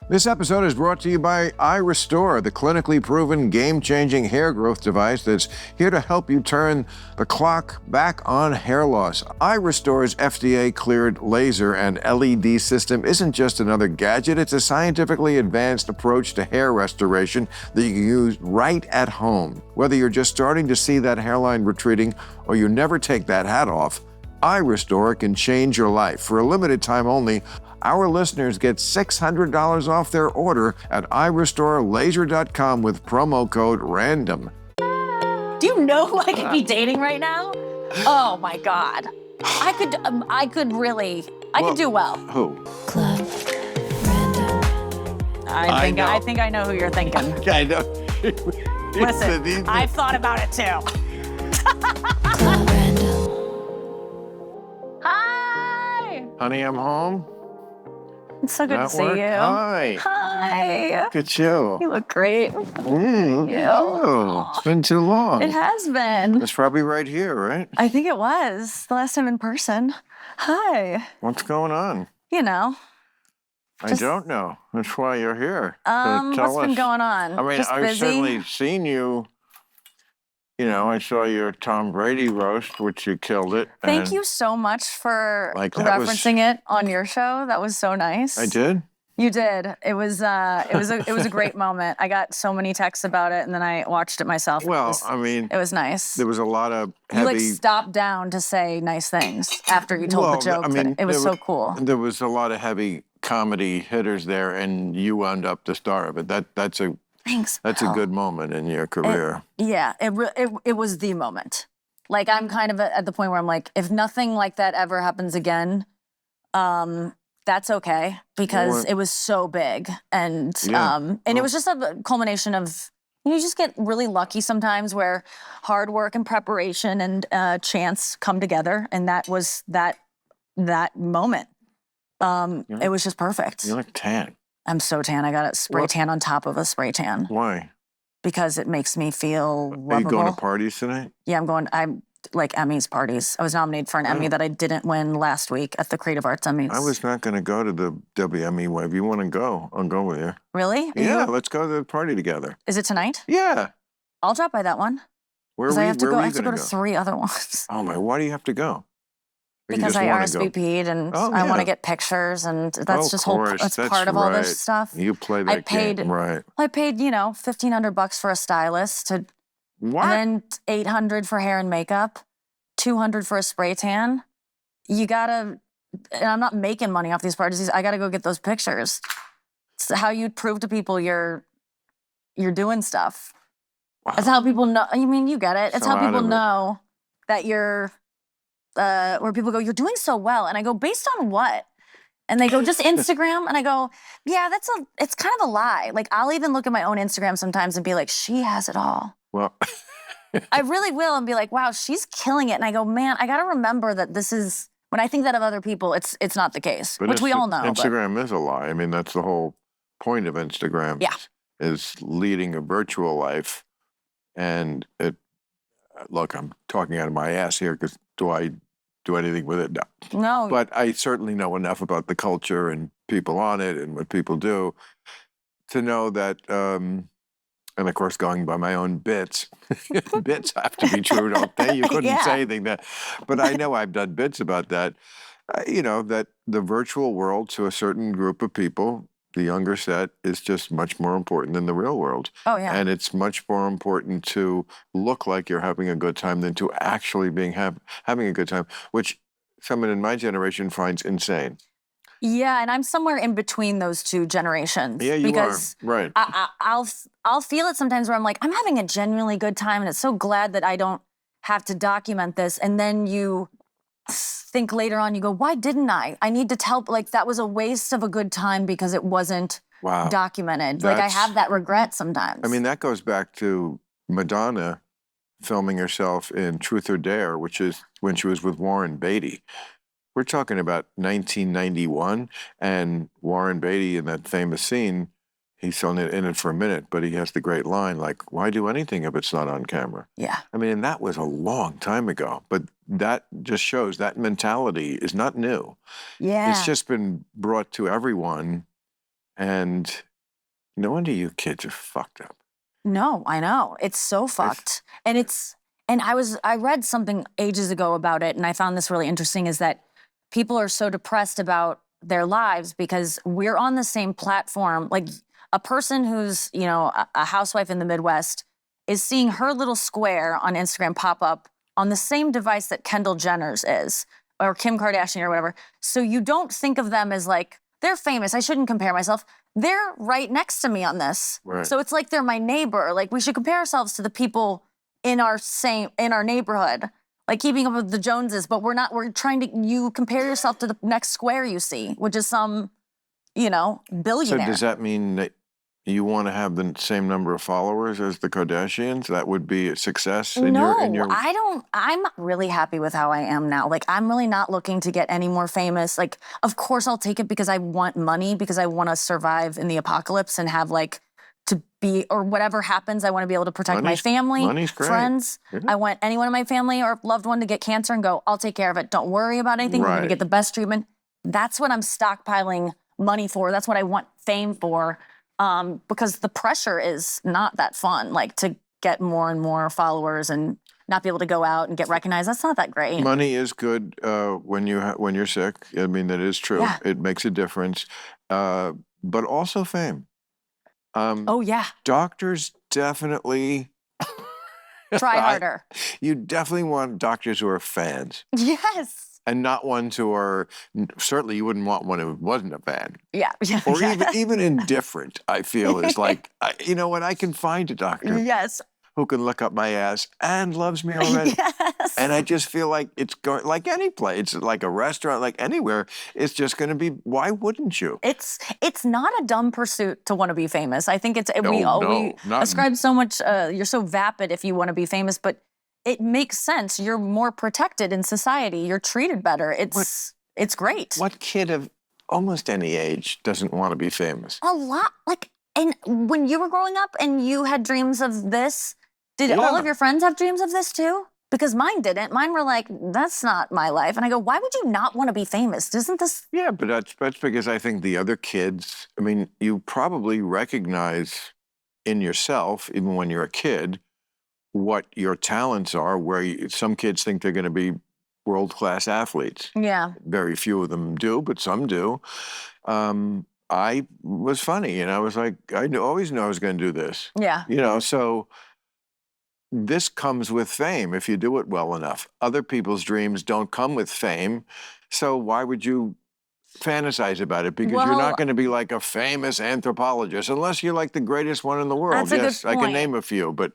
This episode is brought to you by iRestore, the clinically proven game-changing hair growth device that's here to help you turn the clock back on hair loss. iRestore's FDA-cleared laser and LED system isn't just another gadget, it's a scientifically advanced approach to hair restoration that you can use right at home. Whether you're just starting to see that hairline retreating or you never take that hat off, iRestore can change your life. For a limited time only, our listeners get $600 off their order at irestorelaser.com with promo code RANDOM. Do you know who I could be dating right now? Oh my God. I could do well. Who? Club Random. I think I know who you're thinking. I know. Listen, I've thought about it too. Club Random. Hi. Honey, I'm home. It's so good to see work? you. Hi. Hi. Look at you. You look great. Oh, it's been too long. It has been. It's probably right here, right? I think it was the last time in person. Hi. What's going on? You know. I don't know. That's why you're here. What's been going on? I mean, Just I've busy? certainly seen you. You know, I saw your Tom Brady roast, which you killed it. Thank you so much for Like, that was- referencing it on your show. That was so nice. I did? You did. It was a great moment. I got so many texts about it, and then I watched it myself. Well, I mean, it was nice. there was a lot of You heavy... stopped down to say nice things after you told the joke. It was so cool. There was a lot of heavy comedy hitters there, and you wound up the star of it. That's a Thanks. That's a pal. good moment in your career. It was the moment. Like, I'm kind of at the point where I'm like, if nothing like that ever happens again, that's okay, because it was so big, and it was just a culmination of, you just get really lucky sometimes where hard work and preparation and chance come together, and that was that moment. It was just perfect. You look tan. I'm so tan. I got a spray tan on top of a spray tan. Why? Because it makes me feel lovable. Are you going to parties tonight? Yeah, I'm like Emmys parties. I was nominated for an Emmy that I didn't win last week at the Creative Arts Emmys. I was not going to go to the WME. If you want to go, I'll go with you. Really? Let's go to the party together. Is it tonight? Yeah. I'll drop by that one. Where Because I have to are we go to 3 other ones. Oh my, why do you have to go? Or you Because just I wanna go? RSVP'd and I want to get pictures, and that's Of course, that's that's part of all right. this stuff. You play that game, right? I paid, $1,500 for a stylist, What? and then $800 for hair and makeup, $200 for a spray tan. You gotta, and I'm not making money off these parties. I gotta go get those pictures. It's how you prove to people you're doing stuff. Wow. It's how people know. I mean, you get it. It's So how out people of it. know that you're. Where people go, you're doing so well, and I go, based on what? And they go, just Instagram, and I go, yeah, it's kind of a lie. Like, I'll even look at my own Instagram sometimes and be like, she has it all. Well, I really will, and be like, wow, she's killing it. And I go, man, I got to remember that this is, when I think that of other people, it's not the case, which we all know. Instagram is a lie. I mean, that's the whole point of Instagram. Yeah. Is leading a virtual life, and look, I'm talking out of my ass here, because do I do anything with it? No. No. But I certainly know enough about the culture and people on it and what people do to know that, and of course, going by my own bits, bits have to be true, don't they? You couldn't say anything that, but I know I've done bits about that, that the virtual world to a certain group of people, the younger set, is just much more important than the real world. Oh, yeah. And it's much more important to look like you're having a good time than to actually having a good time, which someone in my generation finds insane. Yeah, and I'm somewhere in between those two generations. Yeah, you because are. Right. I'll feel it sometimes where I'm like, I'm having a genuinely good time, and it's so glad that I don't have to document this. And then you think later on, you go, why didn't I? I need to tell, like, that was a waste of a good time because it wasn't documented. Like, I have that regret sometimes. I mean, that goes back to Madonna filming herself in Truth or Dare, which is when she was with Warren Beatty. We're talking about 1991, and Warren Beatty in that famous scene, he's only in it for a minute, but he has the great line, like, why do anything if it's not on camera? Yeah. I mean, and that was a long time ago, but that just shows that mentality is not new. Yeah. It's just been brought to everyone, And no wonder you kids are fucked up. No, I know. It's so fucked. And I read something ages ago about it, and I found this really interesting, is that people are so depressed about their lives because we're on the same platform. Like a person who's, a housewife in the Midwest is seeing her little square on Instagram pop up on the same device that Kendall Jenner's is, or Kim Kardashian or whatever. So you don't think of them as like, they're famous, I shouldn't compare myself. They're right next to me on this. Right. So it's like they're my neighbor. Like we should compare ourselves to the people in our neighborhood, like keeping up with the Joneses, but you compare yourself to the next square you see, which is some, billionaire. So does that mean that you want to have the same number of followers as the Kardashians? That would be a success in your... I don't. I'm really happy with how I am now. Like, I'm really not looking to get any more famous. Like, of course I'll take it because I want money, because I want to survive in the apocalypse and have to be, or whatever happens, I want to be able to protect my family, money's great. Friends. Yeah. I want anyone in my family or loved one to get cancer and go, I'll take care of it. Don't worry about anything. You're going to get the best treatment. That's what I'm stockpiling money for. That's what I want fame for. Because the pressure is not that fun, like to get more and more followers and not be able to go out and get recognized. That's not that great. Money is good when you're sick. I mean, that is true. Yeah. It makes a difference. But also fame. Oh, yeah. Doctors definitely... Try harder. You definitely want doctors who are fans. Yes. And not ones who are, certainly you wouldn't want one who wasn't a fan. Yeah. Or even indifferent, I feel, is like, you know what, I can find a doctor Yes. who can look up my ass and loves me already. Yes. And I just feel like it's going, like any place, it's like a restaurant, like anywhere, it's just going to be, why wouldn't you? It's not a dumb pursuit to want to be famous. I think we not ascribe so much, you're so vapid if you want to be famous, but it makes sense. You're more protected in society. You're treated better. It's great. What kid of almost any age doesn't want to be famous? A lot. And when you were growing up and you had dreams of this, did all of your friends have dreams of this too? Because mine didn't. Mine were like, that's not my life. And I go, why would you not want to be famous? Isn't this... Yeah, but that's because I think the other kids, I mean, you probably recognize in yourself, even when you're a kid, what your talents are, where some kids think they're going to be world-class athletes. Yeah. Very few of them do, but some do. I was funny, and I was like, always knew I was going to do this. Yeah. So this comes with fame if you do it well enough. Other people's dreams don't come with fame, so why would you fantasize about it? Because you're not going to be like a famous anthropologist unless you're like the greatest one in the world. That's a Yes, good I can point. name a few, but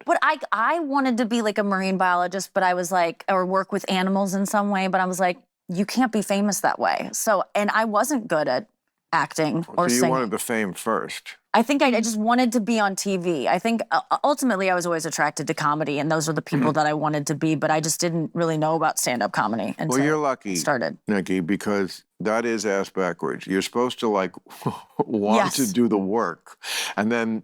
I wanted to be like a marine biologist, but I was like, or work with animals in some way, but I was like, you can't be famous that way. So, and I wasn't good at acting or so you singing. wanted the fame first. I think I just wanted to be on TV. I think ultimately I was always attracted to comedy, and those were the people that I wanted to be, but I just didn't really know about stand-up comedy until Well, you're lucky, it started. Nikki, because that is ass backwards. You're supposed to like want to do the work and then,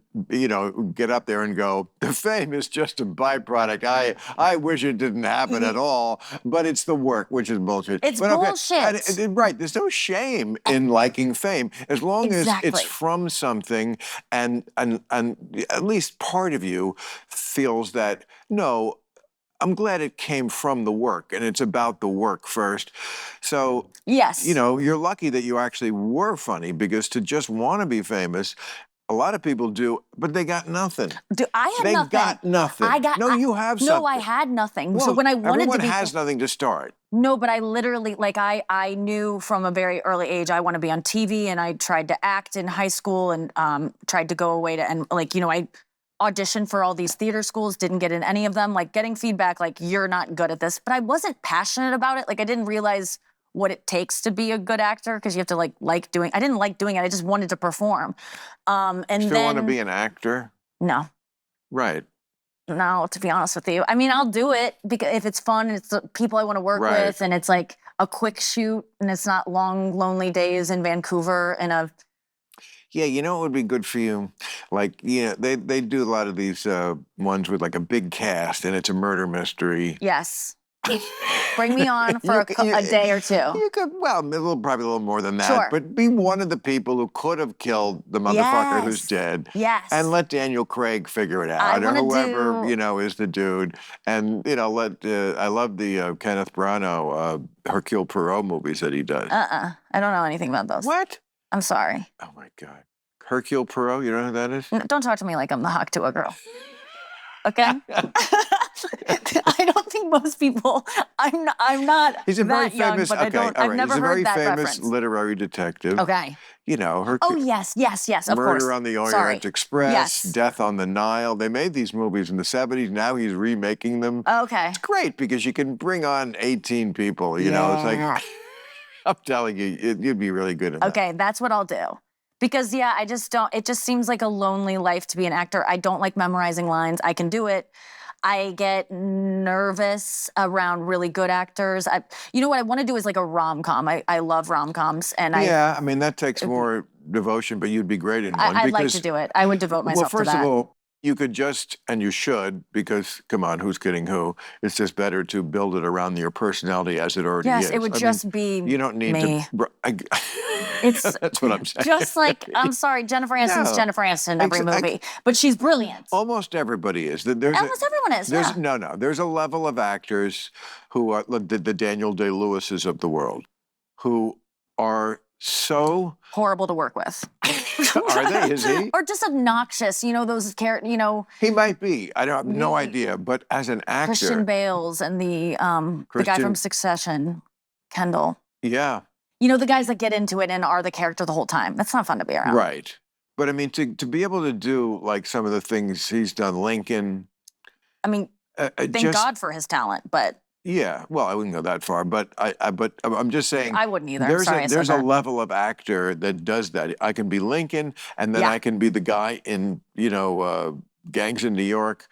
get up there and go, the fame is just a byproduct. I wish it didn't happen at all, but it's the work, which is bullshit. It's but bullshit. Right. There's no shame in liking fame as long as Exactly. it's from something and at least part of you feels that, no, I'm glad it came from the work and it's about the work first. So, yes, you're lucky that you actually were funny, because to just want to be famous, a lot of people do, but they got nothing. I had nothing. They got nothing. You have something. No, I had nothing. Well, so when I wanted everyone to be... has nothing to start. No, but I literally, I knew from a very early age I want to be on TV, and I tried to act in high school and tried to go away to, and I auditioned for all these theater schools, didn't get in any of them, getting feedback you're not good at this. But I wasn't passionate about it. I didn't realize what it takes to be a good actor, because you have to like doing. I didn't like doing it. I just wanted to perform. And Still then, want to be an actor? No. Right. No, to be honest with you. I mean, I'll do it because if it's fun and it's the people I want to work with, and it's like a quick shoot and it's not long, lonely days in Vancouver and Yeah, it would be good for you? They do a lot of these ones with a big cast and it's a murder mystery. Yes. Bring me on for a day or two. You could, well, probably a little more than that, Sure. but be one of the people who could have killed the motherfucker who's dead. Yes. And let Daniel Craig figure it out, or whoever, is the dude. And, I love the Kenneth Branagh, Hercule Poirot movies that he does. I don't know anything about those. What? I'm sorry. Oh, my God. Hercule Poirot, you know who that is? Don't talk to me like I'm the Haktua girl. Okay? I don't think most people, I'm not He's a very that young, famous, but I've never he's a very heard that famous reference. literary detective. Okay. Hercule. Oh, yes, of Murder course. on the Orient Express, Yes. Death on the Nile. They made these movies in the 70s. Now he's remaking them. Okay. It's great because you can bring on 18 people. It's like, I'm telling you, you'd be really good at that. Okay, that's what I'll do. Because, I just don't, it just seems like a lonely life to be an actor. I don't like memorizing lines. I can do it. I get nervous around really good actors. You know what I want to do is like a rom-com. I love rom-coms. And that takes more devotion, but you'd be great in one. I'd like to do it. I would devote myself to that. Well, first of all, you could just, and you should, because, come on, who's kidding who? It's just better to build it around your personality as it already is. Yes, it would just be you don't need me. It's that's what I'm saying. Just like, I'm sorry, Jennifer Aniston's Jennifer Aniston in every movie, but she's brilliant. Almost everybody is. Almost everyone is, No. There's a level of actors who are the Daniel Day-Lewises of the world, who are so horrible to work with. Are they? Is he? Or just obnoxious, those characters, He might be. I have no idea. But as an actor, Christian Bale's and the guy from Succession, Kendall. Yeah. The guys that get into it and are the character the whole time. That's not fun to be around. Right. But I mean, to be able to do like some of the things he's done, Lincoln. I mean, thank God for his talent, but. Yeah, well, I wouldn't go that far, but I'm just saying. I wouldn't either. There's a level of actor that does that. I can be Lincoln, and then I can be the guy in Gangs in New York,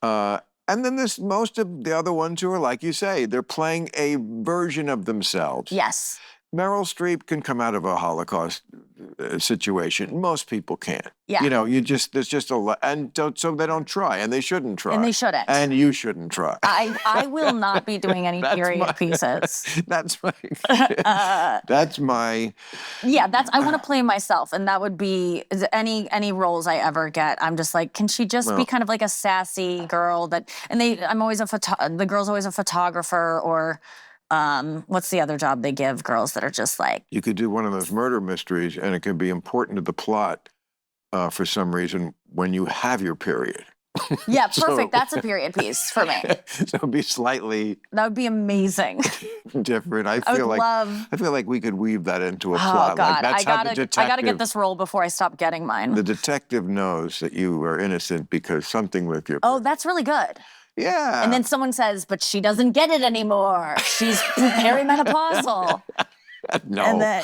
and then there's most of the other ones who are like you say, they're playing a version of themselves. Yes. Meryl Streep can come out of a Holocaust situation. Most people can't. Yeah. There's just a lot, and so they don't try, and they shouldn't try. And they shouldn't. And you shouldn't try. I will not be doing any period pieces. That's my. That's my. Yeah, I want to play myself, and that would be any roles I ever get. I'm just like, can she just be kind of like a sassy girl that? And the girl's always a photographer or. What's the other job they give girls that are just like... You could do one of those murder mysteries, and it could be important to the plot for some reason when you have your period. Yeah, perfect. That's a period piece for me. So it'd be slightly... That would be amazing. Different. I feel like we could weave that into a plot. Oh, God. Like I gotta get this role before I stop getting mine. The detective knows that you are innocent because something with your... Oh, that's really good. Yeah. And then someone says, but she doesn't get it anymore. She's perimenopausal. No. And then,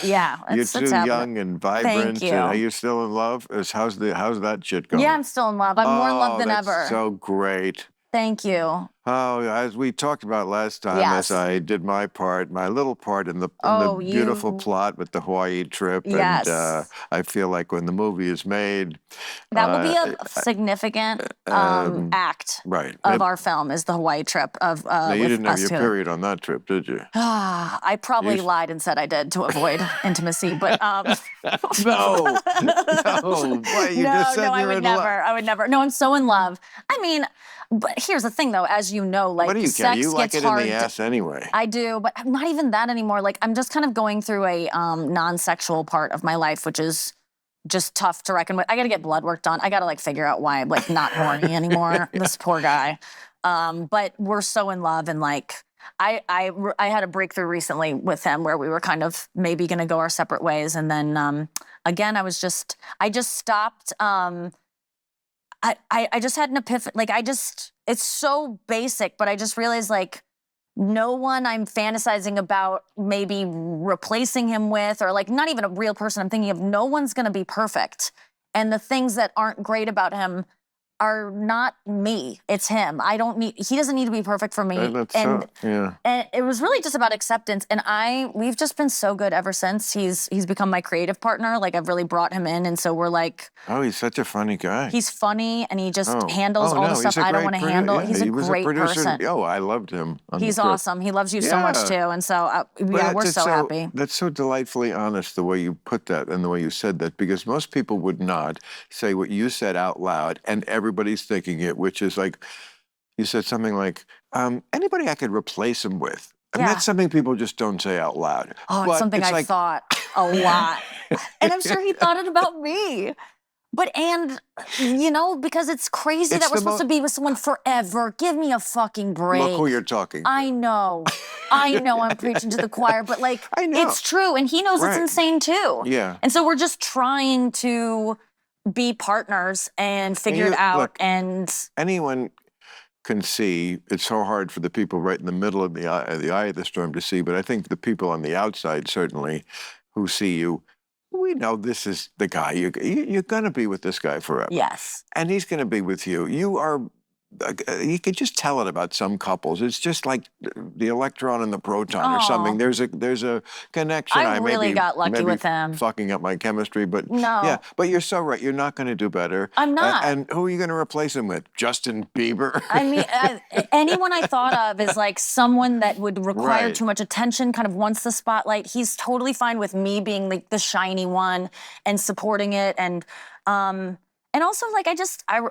you're too young and vibrant. Thank you. Are you still in love? How's that shit going? Yeah, I'm still in love. I'm more in love than that's ever. So great. Thank you. Oh, as we talked about last time, as I did my little part in the beautiful plot with the Hawaii trip, and I feel like when the movie is made, that will be a significant act of our film is the Hawaii trip of. Now, you didn't have your period on that trip, did you? I probably lied and said I did to avoid intimacy, but no. Why, you just said I would never. I would never. No, I'm so in love. I mean. But here's the thing, though, as you know, like, what do you sex care? You like gets it hard. In the ass anyway. I do, but not even that anymore. Like, I'm just kind of going through a non-sexual part of my life, which is just tough to reckon with. I got to get blood work done. I got to, like, figure out why I'm, like, not horny anymore. This poor guy. But we're so in love, and, like, I had a breakthrough recently with him where we were kind of maybe going to go our separate ways. And then, again, I just stopped... I just had an epiphany. Like, it's so basic, but I just realized, like, no one I'm fantasizing about maybe replacing him with, or, like, not even a real person I'm thinking of, no one's going to be perfect. And the things that aren't great about him are not me. It's him. He doesn't need to be perfect for me. Yeah. And it was really just about acceptance. And we've just been so good ever since. He's become my creative partner. Like, I've really brought him in. And so we're like. Oh, he's such a funny guy. He's funny, and he just handles all the stuff I don't want to handle. Yeah, he's a he was great producer. person. Oh, I loved him. He's awesome. He loves you so much too. And so, we're so happy. That's so delightfully honest the way you put that and the way you said that, because most people would not say what you said out loud, and everybody's thinking it, which is like, you said something like, anybody I could replace him with. And that's something people just don't say out loud. Oh, it's something I thought a lot. And I'm sure he thought it about me. But, because it's crazy that we're supposed to be with someone forever. Give me a fucking break. Look who you're talking to. I know I'm preaching to the choir, but I know. It's true. And he knows it's insane too. Yeah. And so we're just trying to be partners and figure it out. Look, and anyone can see. It's so hard for the people right in the middle of the eye of the storm to see, but I think the people on the outside, certainly, who see you, we know this is the guy. You're going to be with this guy forever. Yes. And he's going to be with you. You could just tell it about some couples. It's just like the electron and the proton or something. There's a connection. I really got lucky with him. Fucking up my chemistry, but no. Yeah, but you're so right. You're not going to do better. I'm not. And who are you going to replace him with? Justin Bieber? I mean, anyone I thought of is like someone that would require too much attention, kind of wants the spotlight. He's totally fine with me being like the shiny one and supporting it. And also, like,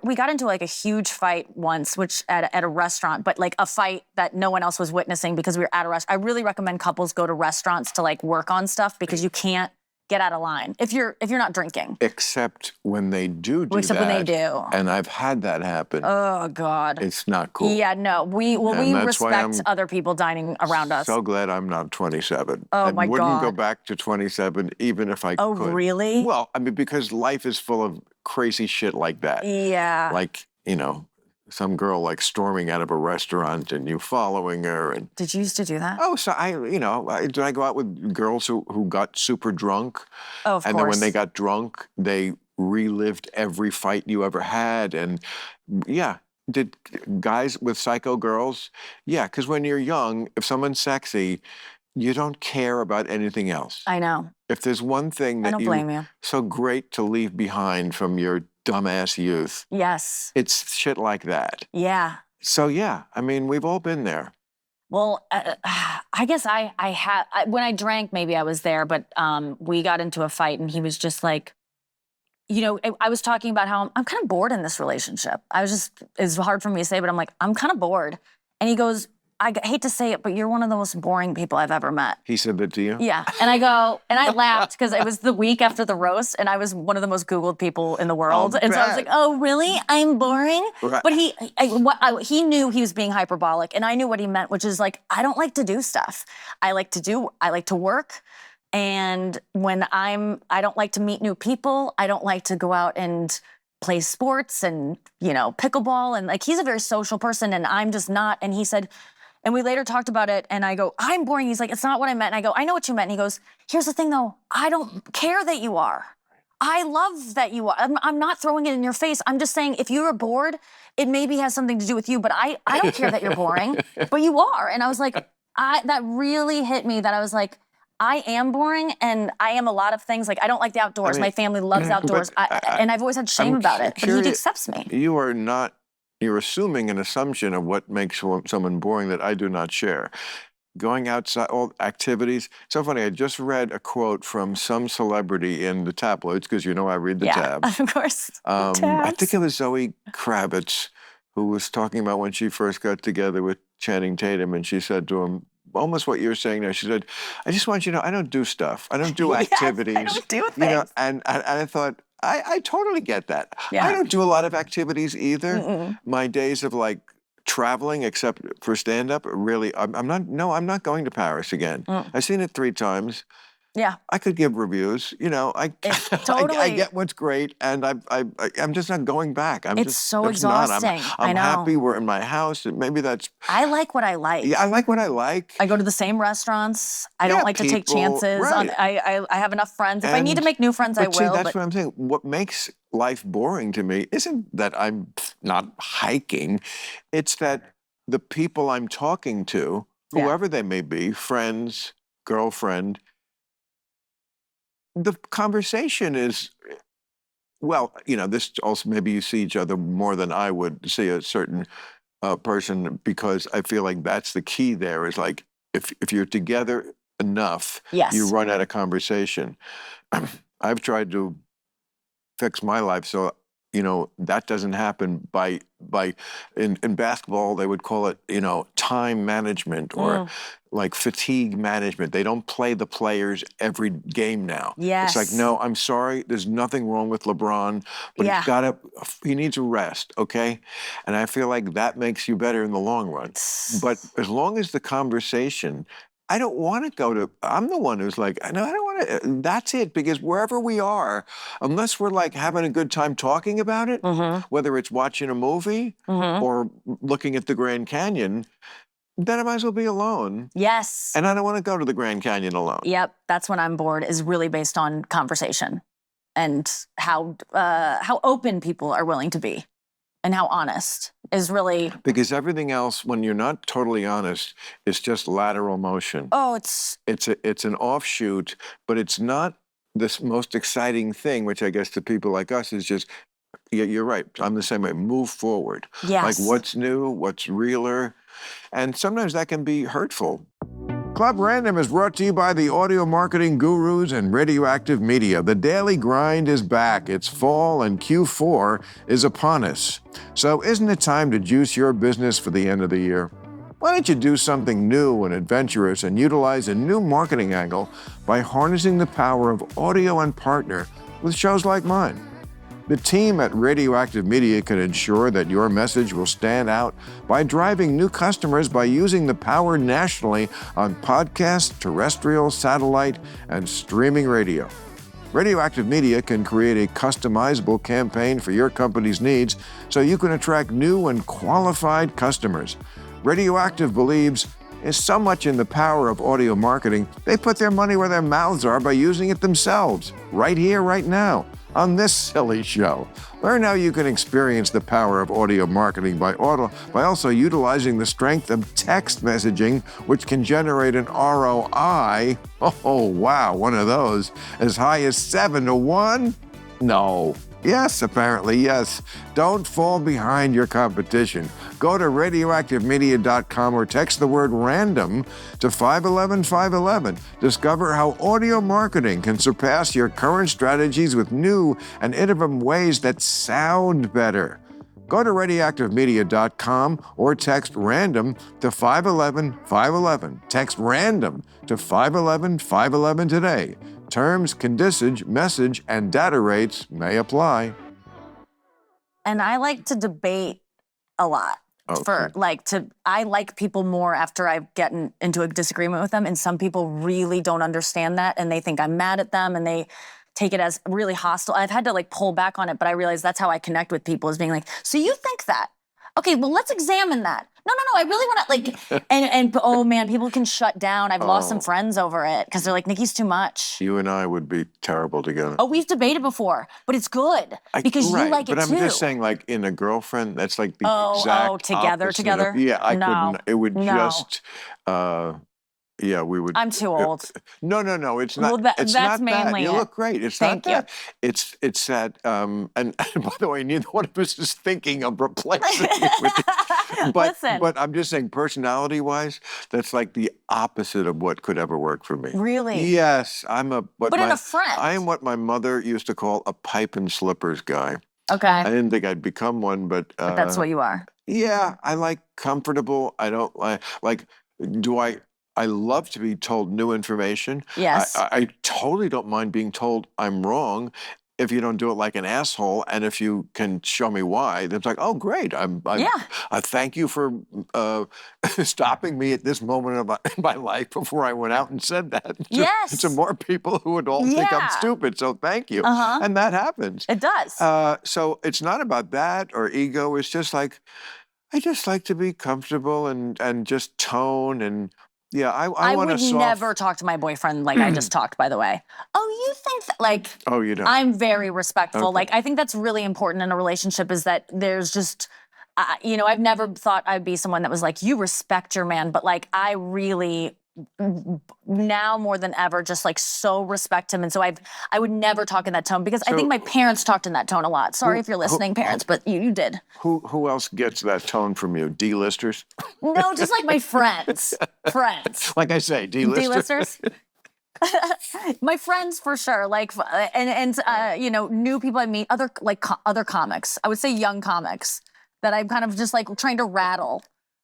we got into like a huge fight once, which at a restaurant, but like a fight that no one else was witnessing because we were at a restaurant. I really recommend couples go to restaurants to like work on stuff because you can't get out of line if you're not drinking. Except when they do Except that. when they do. And I've had that happen. Oh, God. It's not cool. Yeah, no. We respect other people dining around us. So glad I'm not 27. Oh, my God. I wouldn't go back to 27 even if I could. Oh, really? Well, I mean, because life is full of crazy shit like that. Yeah. Like, some girl like storming out of a restaurant and you following her. And did you used to do that? Oh, so did I go out with girls who got super drunk? Oh, of course. And then when they got drunk, they relived every fight you ever had. And yeah, did guys with psycho girls? Yeah, because when you're young, if someone's sexy, you don't care about anything else. I know. If there's one thing that I don't blame you. So great to leave behind from your dumbass youth. Yes. It's shit like that. Yeah. So yeah, I mean, we've all been there. Well, I guess when I drank, maybe I was there, but we got into a fight and he was just like, I was talking about how I'm kind of bored in this relationship. It's hard for me to say, but I'm like, I'm kind of bored. And he goes, I hate to say it, but you're one of the most boring people I've ever met. He said that to you? Yeah. And I laughed because it was the week after the roast and I was one of the most Googled people in the world. And so I was like, oh, really? I'm boring? Right. But he knew he was being hyperbolic and I knew what he meant, which is like, I don't like to do stuff. I like to work. And when I don't like to meet new people. I don't like to go out and play sports and, pickleball. And like, he's a very social person and I'm just not. And he said, and we later talked about it, and I go, I'm boring. He's like, it's not what I meant. And I go, I know what you meant. And he goes, here's the thing, though. I don't care that you are. I love that you are. I'm not throwing it in your face. I'm just saying, if you're bored, it maybe has something to do with you, but I don't care that you're boring, but you are. And I was like, that really hit me that I was like, I am boring, and I am a lot of things. Like, I don't like the outdoors. My family loves outdoors, and I've always had shame about it, but he accepts me. You're assuming an assumption of what makes someone boring that I do not share. Going outside, all activities. So funny, I just read a quote from some celebrity in the tabloids, because I read the tabs. Of course. I think it was Zoe Kravitz, who was talking about when she first got together with Channing Tatum, and she said to him, almost what you're saying now. She said, I just want you to know, I don't do stuff. I don't do activities. I don't do things. And I thought, I totally get that. Yeah. I don't do a lot of activities either. Mm-mm. My days of like traveling, except for stand-up, really, I'm not going to Paris again. I've seen it 3 times. Yeah. I could give reviews. I get what's great, and I'm just not going back. It's so exhausting. I'm I know. happy we're in my house, and maybe that's. I like what I like. Yeah, I like what I like. I go to the same restaurants. I don't like to take chances. Right. I have enough friends. If I need to make new friends, I will. That's what I'm saying. What makes life boring to me isn't that I'm not hiking. It's that the people I'm talking to, Yeah. whoever they may be, friends, girlfriend, the conversation is, well, this also, maybe you see each other more than I would see a certain person, because I feel like that's the key there, is like, if you're together enough, Yes. you run out of conversation. I've tried to fix my life so that doesn't happen by in basketball they would call it time management, or like fatigue management. They don't play the players every game now. Yes. It's like, no, I'm sorry, there's nothing wrong with LeBron, but Yeah. he needs a rest, okay? And I feel like that makes you better in the long run. But as long as the conversation, I don't want to go to, I'm the one who's like, no, I don't want to, that's it, because wherever we are, unless we're like having a good time talking about it, whether it's watching a movie or looking at the Grand Canyon, then I might as well be alone. Yes. And I don't want to go to the Grand Canyon alone. Yep, that's when I'm bored, is really based on conversation and how open people are willing to be and how honest is really. Because everything else, when you're not totally honest, is just lateral motion. Oh, it's an offshoot, but it's not this most exciting thing, which I guess to people like us is just, yeah, you're right. I'm the same way. Move forward. Yes. Like what's new, what's realer. And sometimes that can be hurtful. Club Random is brought to you by the audio marketing gurus and Radioactive Media. The daily grind is back. It's fall and Q4 is upon us. So isn't it time to juice your business for the end of the year? Why don't you do something new and adventurous and utilize a new marketing angle by harnessing the power of audio and partner with shows like mine? The team at Radioactive Media can ensure that your message will stand out by driving new customers by using the power nationally on podcast, terrestrial, satellite, and streaming radio. Radioactive Media can create a customizable campaign for your company's needs so you can attract new and qualified customers. Radioactive believes is so much in the power of audio marketing, they put their money where their mouths are by using it themselves, right here, right now, on this silly show. Learn how you can experience the power of audio marketing by also utilizing the strength of text messaging, which can generate an ROI, oh wow, one of those, as high as 7 to 1? No. Yes, apparently, yes. Don't fall behind your competition. Go to radioactivemedia.com or text the word random to 511-511. Discover how audio marketing can surpass your current strategies with new and innovative ways that sound better. Go to radioactivemedia.com or text random to 511-511. Text random to 511-511 today. Terms, conditions, message, and data rates may apply. And I like to debate a lot. Okay. I like people more after I've gotten into a disagreement with them, and some people really don't understand that, and they think I'm mad at them, and they take it as really hostile. I've had to pull back on it, but I realize that's how I connect with people, is being like, so you think that? Okay, well, let's examine that. No, I really want to, and oh man, people can shut down. I've lost some friends over it because they're like, Nikki's too much. You and I would be terrible together. Oh, we've debated before, but it's good because you like it but too. I'm just saying, like, in a girlfriend, that's like the exact together. opposite yeah, I couldn't. It would just, yeah, we would. I'm too old. No, it's not. Well, it's that's not mainly that. You look great. It's Thank not you. that. It's that. And by the way, neither one of us is thinking of replacing you with it. But I'm just saying, personality-wise, that's like the opposite of what could ever work for me. Really? Yes, in a friend. I am what my mother used to call a pipe and slippers guy. Okay. I didn't think I'd become one, but that's what you are. Yeah, I like comfortable. I don't like. I love to be told new information. Yes. I totally don't mind being told I'm wrong if you don't do it like an asshole, and if you can show me why. Then it's like, oh, great. I thank you for stopping me at this moment of my life before I went out and said that. Yes. To more people who would all think I'm stupid, so thank you. And that happens. It does. So it's not about that or ego. It's just like, I just like to be comfortable and just tone and Yeah, I I want would a soft... never talk to my boyfriend like I just talked, by the way. Oh, you think that, like, Oh, you don't? I'm very respectful. Okay. Like, I think that's really important in a relationship is that there's just, you know, I've never thought I'd be someone that was like, you respect your man, but like, I really now more than ever just like so respect him. And so I would never talk in that tone because I think my parents talked in that tone a lot. Sorry if you're listening, parents, but you did. Who else gets that tone from you? D-listers? No, just like my friends. Friends. Like I say, D-listers. D-listers? My friends for sure, like, and you know, new people I meet, other other comics. I would say young comics that I'm kind of just like trying to rattle.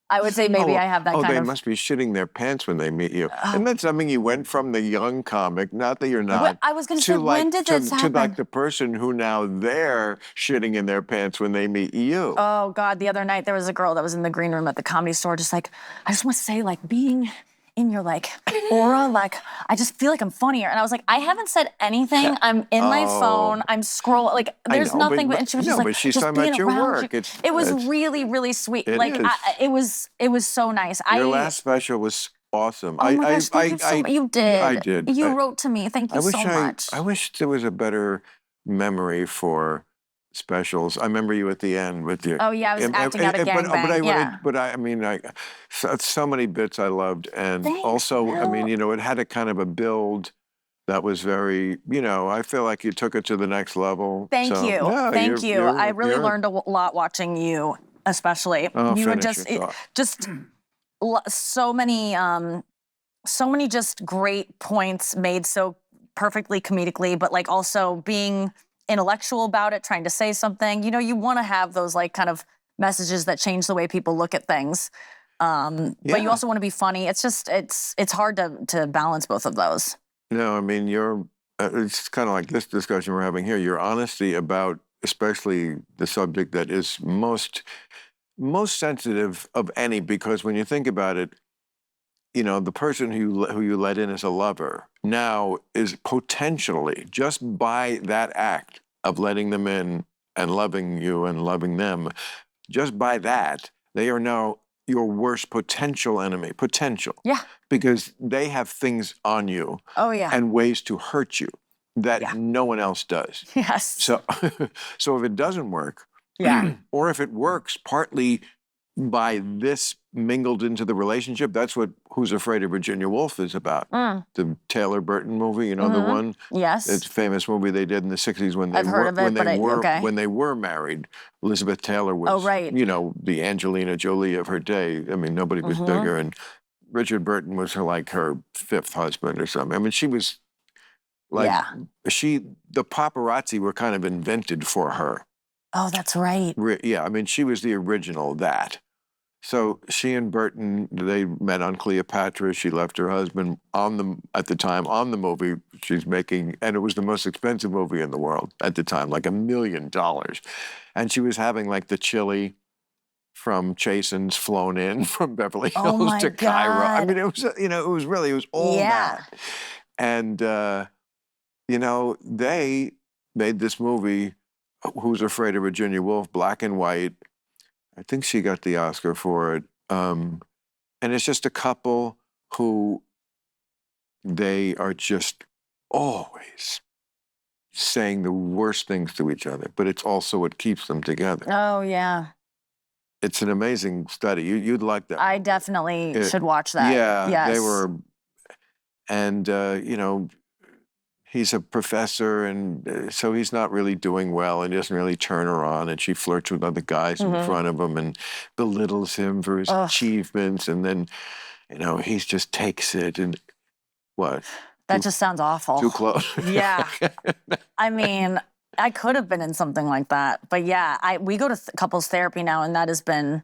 I would say maybe I have that kind they of. must be shitting their pants when they meet you. Isn't that something you went from the young comic, not that you're not, I was going to say, when did this happen? To like the person who now they're shitting in their pants when they meet you. Oh God, the other night there was a girl that was in the green room at the Comedy Store, just like, I just want to say, like, being in your like aura, like I just feel like I'm funnier. And I was like, I haven't said anything. I'm in my phone. I'm scrolling. Like there's nothing. But and she was just like, but she's just talking about your work. It was really, really sweet. Like it was so nice. Your last special was awesome. Oh my gosh, thank you so much. You did. I did. You wrote to me. Thank you so much. I wish there was a better memory for specials. I remember you at the end with your... Oh yeah, I was acting out a gangbang. But I mean, so many bits I loved, and also, I mean, you know, it had a kind of a build that was very, you know, I feel like you took it to the next level. Thank you. Yeah, Thank you. I really learned a lot watching you, especially. You were just so many just great points made so perfectly comedically, but like also being intellectual about it, trying to say something. You know, you want to have those like kind of messages that change the way people look at things. But you also want to be funny. It's just, it's hard to balance both of those. No, I mean, it's kind of like this discussion we're having here. Your honesty about, especially the subject that is most sensitive of any, because when you think about it, you know, the person who you let in as a lover now is potentially, just by that act of letting them in and loving you and loving them, just by that, they are now your worst potential enemy. Potential. Yeah. Because they have things on you. Oh, yeah. And ways to hurt you that no one else does. Yes. So if it doesn't work, or if it works partly by this mingled into the relationship, that's what Who's Afraid of Virginia Woolf is about. The Taylor Burton movie, you know, the one? Yes. It's a famous movie they did in the 60s when they were married. Elizabeth Taylor was, you know, the Angelina Jolie of her day. I mean, nobody was bigger. And Richard Burton was her fifth husband or something. I mean, she was like, the paparazzi were kind of invented for her. Oh, that's right. Yeah, I mean, she was the original that. So she and Burton, they met on Cleopatra. She left her husband at the time on the movie she's making, and it was the most expensive movie in the world at the time, like $1 million. And she was having like the chili from Chasen's flown in from Beverly Hills to Cairo. I mean, it was, you know, it was all that. And, you know, they made this movie, Who's Afraid of Virginia Woolf, black and white. I think she got the Oscar for it. And it's just a couple who they are just always saying the worst things to each other, but it's also what keeps them together. Oh, yeah. It's an amazing study. You'd like that. I definitely should watch that. Yeah, yes. They were, and, you know, he's a professor, and so he's not really doing well, and he doesn't really turn her on, and she flirts with other guys in front of him and belittles him for his achievements, and then, you know, he just takes it, and what? That just sounds awful. Too close. Yeah. I mean, I could have been in something like that, but yeah, we go to couples therapy now, and that has been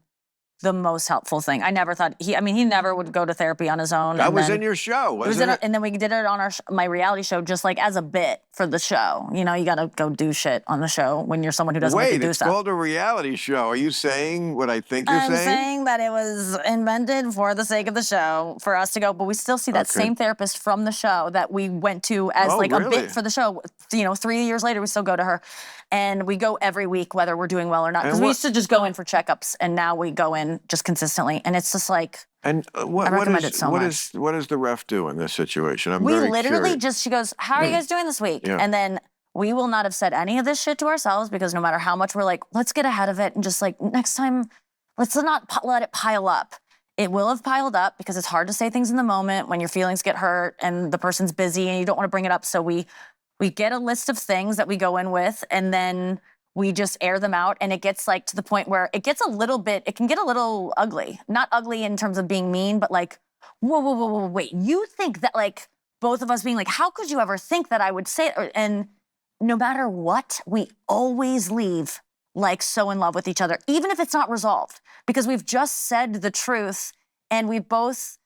the most helpful thing. I never thought he never would go to therapy on his own. That was in your show, wasn't it? And then we did it on my reality show, just like as a bit for the show. You know, you got to go do shit on the show when you're someone who doesn't like to do stuff. Wait, it's called a reality show. Are you saying what I think you're saying? I'm saying that it was invented for the sake of the show, for us to go, but we still see that same therapist from the show that we went to as a bit for the show. You know, 3 years later, we still go to her. And we go every week, whether we're doing well or not. Because we used to just go in for checkups, and now we go in just consistently. And it's just like, And I recommend it so much. what does the ref do in this situation? I'm We very literally curious. she goes, how are you guys doing this week? Yeah. And then we will not have said any of this shit to ourselves because no matter how much we're like, let's get ahead of it and just like next time, let's not let it pile up. It will have piled up because it's hard to say things in the moment when your feelings get hurt and the person's busy and you don't want to bring it up. So we get a list of things that we go in with and then we just air them out, and it gets like to the point where it gets it can get a little ugly. Not ugly in terms of being mean, but like, whoa, wait. You think that like both of us being like, how could you ever think that I would say it? And no matter what, we always leave like so in love with each other, even if it's not resolved, because we've just said the truth and we both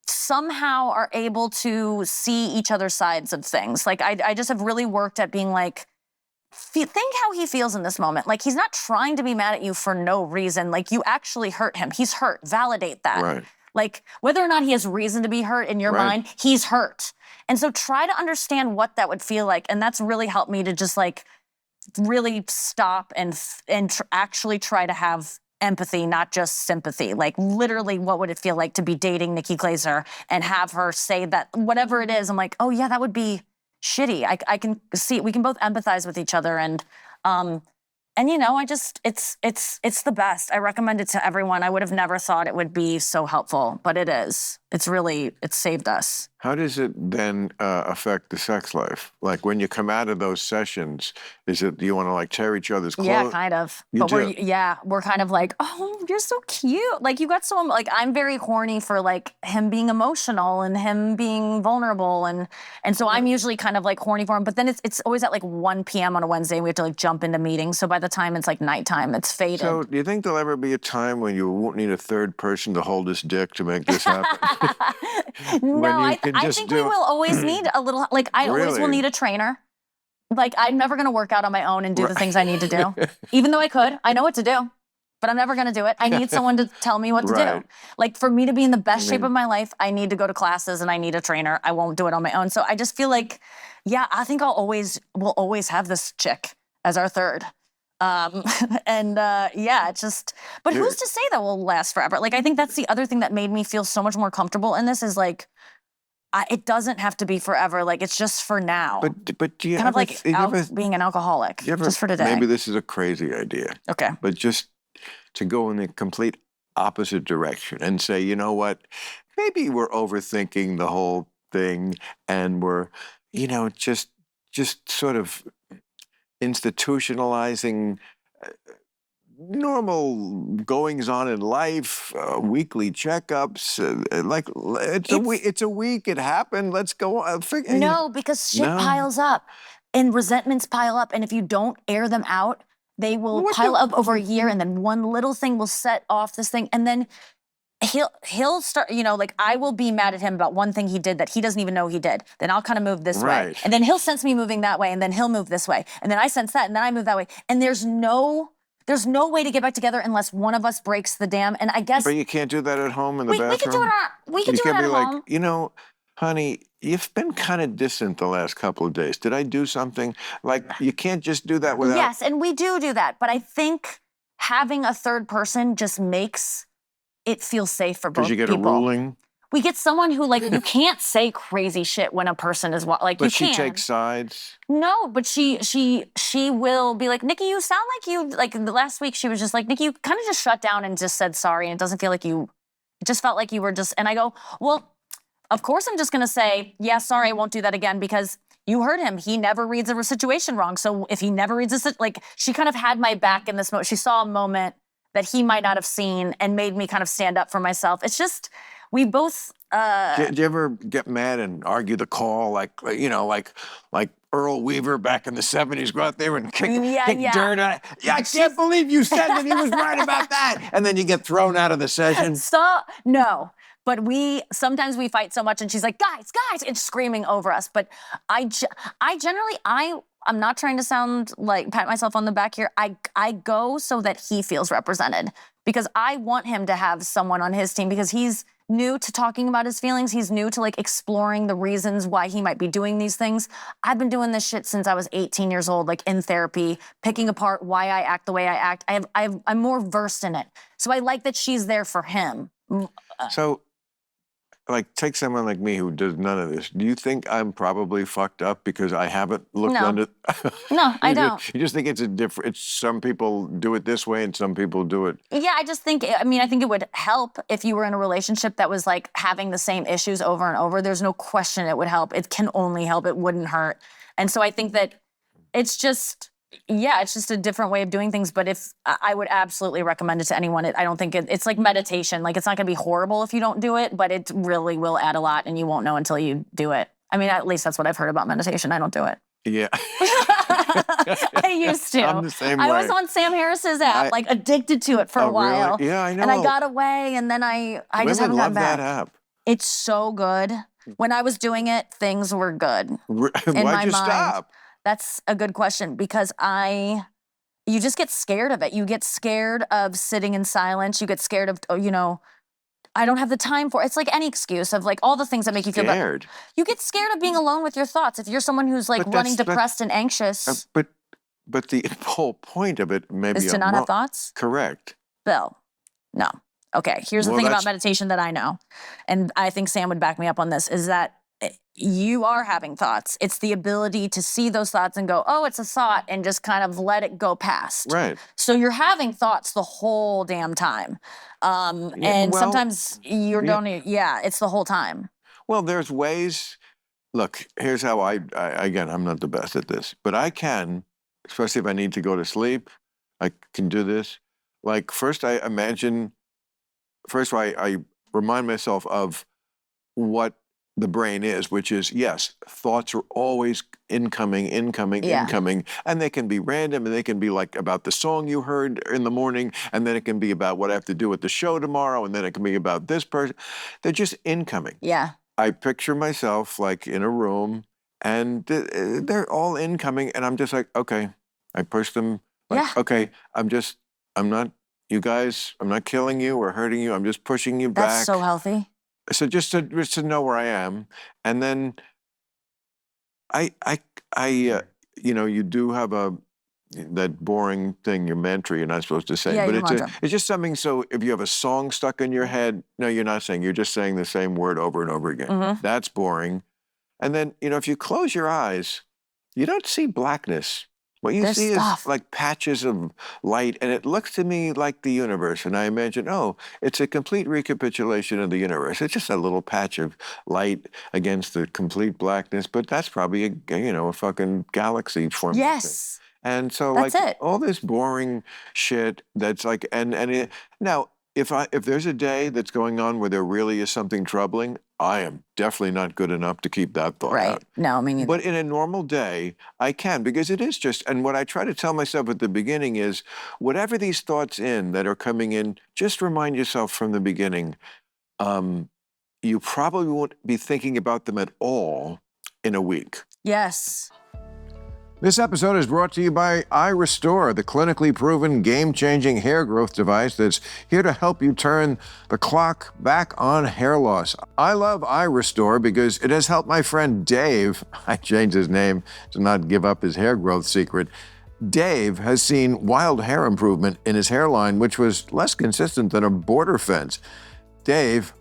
somehow are able to see each other's sides of things. Like I just have really worked at being like, think how he feels in this moment. Like he's not trying to be mad at you for no reason. Like you actually hurt him. He's hurt. Validate that. Right. Like whether or not he has reason to be hurt in your mind, he's hurt. And so try to understand what that would feel like. And that's really helped me to just like really stop and actually try to have empathy, not just sympathy. Like literally what would it feel like to be dating Nikki Glaser and have her say that whatever it is, I'm like, oh yeah, that would be shitty. I can see, we can both empathize with each other and you know, it's the best. I recommend it to everyone. I would have never thought it would be so helpful, but it is. It's saved us. How does it then affect the sex life? Like when you come out of those sessions, do you want to like tear each other's clothes? Yeah, kind of. You But do? we're kind of like, oh, you're so cute. Like you got so, like I'm very horny for like him being emotional and him being vulnerable. And so I'm usually kind of like horny for him. But then it's always at like 1 p.m. on a Wednesday. We have to like jump into meetings. So by the time it's like nighttime, it's faded. So do you think there'll ever be a time when you won't need a third person to hold his dick to make this happen? No, I just think do we it. will always need a little, like I always will Really? need a trainer. Like I'm never going to work out on my own and do the things I need to do. Even though I could, I know what to do, but I'm never going to do it. I need someone to tell me what to Right. do. Like for me to be in the best shape of my life, I need to go to classes and I need a trainer. I won't do it on my own. So I just feel like, yeah, I think we'll always have this chick as our third. Yeah, it's just, but who's to say that will last forever? Like, I think that's the other thing that made me feel so much more comfortable in this is like, it doesn't have to be forever. Like, it's just for now. But do you kind of ever, like being an alcoholic, just for today. Maybe this is a crazy idea. Okay. But just to go in the complete opposite direction and say, you know what, maybe we're overthinking the whole thing and we're, you know, just sort of institutionalizing normal goings on in life, weekly checkups. It's a week. It happened. Let's go. No, because shit piles up, and resentments pile up, and if you don't air them out, they will pile up over a year, and then one little thing will set off this thing, and then he'll start, you know, like I will be mad at him about one thing he did that he doesn't even know he did. Then I'll kind of move this way. And then he'll sense me moving that way, and then he'll move this way. And then I sense that, and then I move that way. And there's no way to get back together unless one of us breaks the dam. And I guess But you can't do that at home in the bathroom? we can do it at be home. Like, you know, honey, you've been kind of distant the last couple of days. Did I do something? Like, you can't just do that without... Yes, and we do that. But I think having a third person just makes it feels safe for both people. Because you get a ruling? We get someone who, like, you can't say crazy shit when a person is, like, but you can. But she takes sides? No, but she will be like, Nikki, you sound like you, like, last week she was just like, Nikki, you kind of just shut down and just said sorry, and it doesn't feel like it just felt like you were just, and I go, well, of course I'm just going to say, yeah, sorry, I won't do that again, because you heard him. He never reads a situation wrong. So if he never reads this, like, she kind of had my back in this moment. She saw a moment that he might not have seen and made me kind of stand up for myself. It's just, we both... Do you ever get mad and argue the call, like Earl Weaver back in the 70s, go out there and kick dirt on it? Yeah, I can't believe you said that he was right about that. And then you get thrown out of the session. No. But sometimes we fight so much and she's like, guys, and screaming over us. But I'm not trying to sound like pat myself on the back here. I go so that he feels represented, because I want him to have someone on his team, because he's new to talking about his feelings. He's new to like exploring the reasons why he might be doing these things. I've been doing this shit since I was 18 years old, like in therapy, picking apart why I act the way I act. I'm more versed in it. So I like that she's there for him So, like, take someone like me who does none of this. Do you think I'm probably fucked up because I haven't looked No. under? No, I don't. You just think it's a different. It's some people do it this way and some people do it. Yeah, I just think, I mean, I think it would help if you were in a relationship that was like having the same issues over and over. There's no question it would help. It can only help. It wouldn't hurt. And so I think that it's just, yeah, it's just a different way of doing things. But if I would absolutely recommend it to anyone. I don't think it's like meditation. Like, it's not going to be horrible if you don't do it, but it really will add a lot, and you won't know until you do it. I mean, at least that's what I've heard about meditation. I don't do it. Yeah. I used to. I'm the same way. I was on Sam Harris's app, like addicted to it for a while. Really? Yeah, I know. And I got away, and then I just haven't love gotten back. that app. It's so good. When I was doing it, things were good. Why'd my you mind. stop? That's a good question, because you just get scared of it. You get scared of sitting in silence. You get scared of, I don't have the time for it. It's like any excuse of like all the things that make you feel bad. You get scared of being alone with your thoughts. If you're someone who's like running depressed and anxious. But the whole point of it maybe is to not have thoughts? Correct. Bill, no. Okay, here's the thing about meditation that I know, and I think Sam would back me up on this, is that you are having thoughts. It's the ability to see those thoughts and go, oh, it's a thought, and just kind of let it go past. Right. So you're having thoughts the whole damn time. Sometimes you don't, it's the whole time. Well, there's ways. Look, here's how again, I'm not the best at this, but I can, especially if I need to go to sleep, I can do this. Like, first I remind myself of what the brain is, which is, yes, thoughts are always incoming, and they can be random, and they can be like about the song you heard in the morning, and then it can be about what I have to do at the show tomorrow, and then it can be about this person. They're just incoming. Yeah. I picture myself like in a room, and they're all incoming, and I'm just like, okay, I push them. Like, okay, I'm not, you guys, I'm not killing you or hurting you. I'm just pushing you back. That's so healthy. So just to know where I am, and then you do have that boring thing, your mantra you're not supposed to say, but it's just something. So if you have a song stuck in your head, no, you're not saying. You're just saying the same word over and over again. Mm-hmm. That's boring. And then if you close your eyes, you don't see blackness. What you see is like patches of light, and it looks to me like the universe. And I imagine, it's a complete recapitulation of the universe. It's just a little patch of light against the complete blackness, but that's probably a fucking galaxy forming. Yes. And so all this boring shit that's like, now if there's a day that's going on where there really is something troubling, I am definitely not good enough to keep that thought out. No, I mean, but in a normal day, I can, because it is just, and what I try to tell myself at the beginning is, whatever these thoughts that are coming in, just remind yourself from the beginning, you probably won't be thinking about them at all in a week. Yes. This episode is brought to you by iRestore, the clinically proven game-changing hair growth device that's here to help you turn the clock back on hair loss. I love iRestore because it has helped my friend Dave, I changed his name to not give up his hair growth secret. Dave has seen wild hair improvement in his hairline, which was less consistent than a border fence. Dave,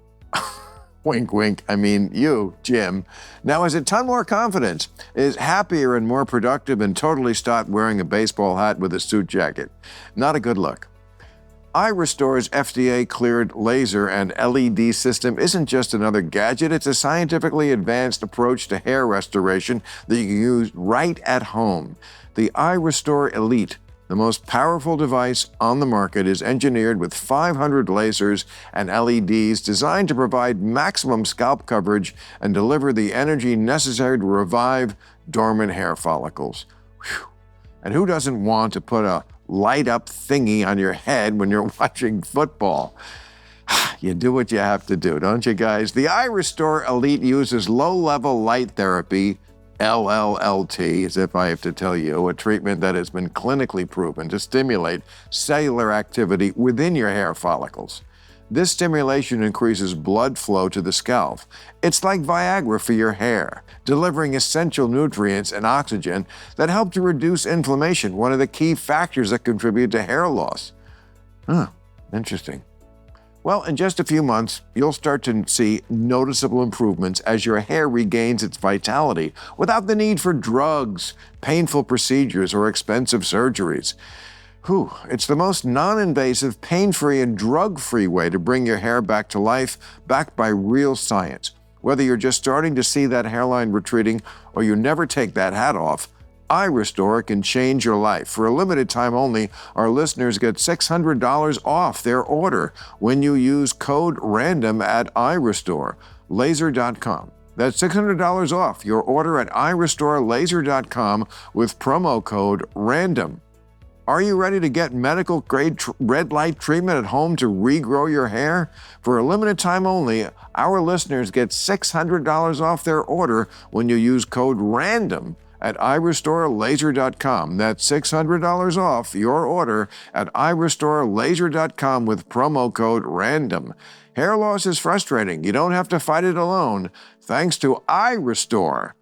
wink, wink, I mean you, Jim, now has a ton more confidence, is happier and more productive, and totally stopped wearing a baseball hat with a suit jacket. Not a good look. iRestore's FDA-cleared laser and LED system isn't just another gadget, it's a scientifically advanced approach to hair restoration that you can use right at home. The iRestore Elite, the most powerful device on the market, is engineered with 500 lasers and LEDs designed to provide maximum scalp coverage and deliver the energy necessary to revive dormant hair follicles. Whew. And who doesn't want to put a light-up thingy on your head when you're watching football? You do what you have to do, don't you guys? The iRestore Elite uses low-level light therapy, LLLT, as if I have to tell you, a treatment that has been clinically proven to stimulate cellular activity within your hair follicles. This stimulation increases blood flow to the scalp. It's like Viagra for your hair, delivering essential nutrients and oxygen that help to reduce inflammation, one of the key factors that contribute to hair loss. Interesting. Well, in just a few months, you'll start to see noticeable improvements as your hair regains its vitality without the need for drugs, painful procedures, or expensive surgeries. Whew, it's the most non-invasive, pain-free, and drug-free way to bring your hair back to life, backed by real science. Whether you're just starting to see that hairline retreating or you never take that hat off, iRestore can change your life. For a limited time only, our listeners get $600 off their order when you use code RANDOM at iRestoreLaser.com. That's $600 off your order at iRestoreLaser.com with promo code RANDOM. Are you ready to get medical-grade red light treatment at home to regrow your hair? For a limited time only, our listeners get $600 off their order when you use code RANDOM at iRestoreLaser.com. That's $600 off your order at iRestoreLaser.com with promo code RANDOM. Hair loss is frustrating. You don't have to fight it alone. Thanks to iRestore.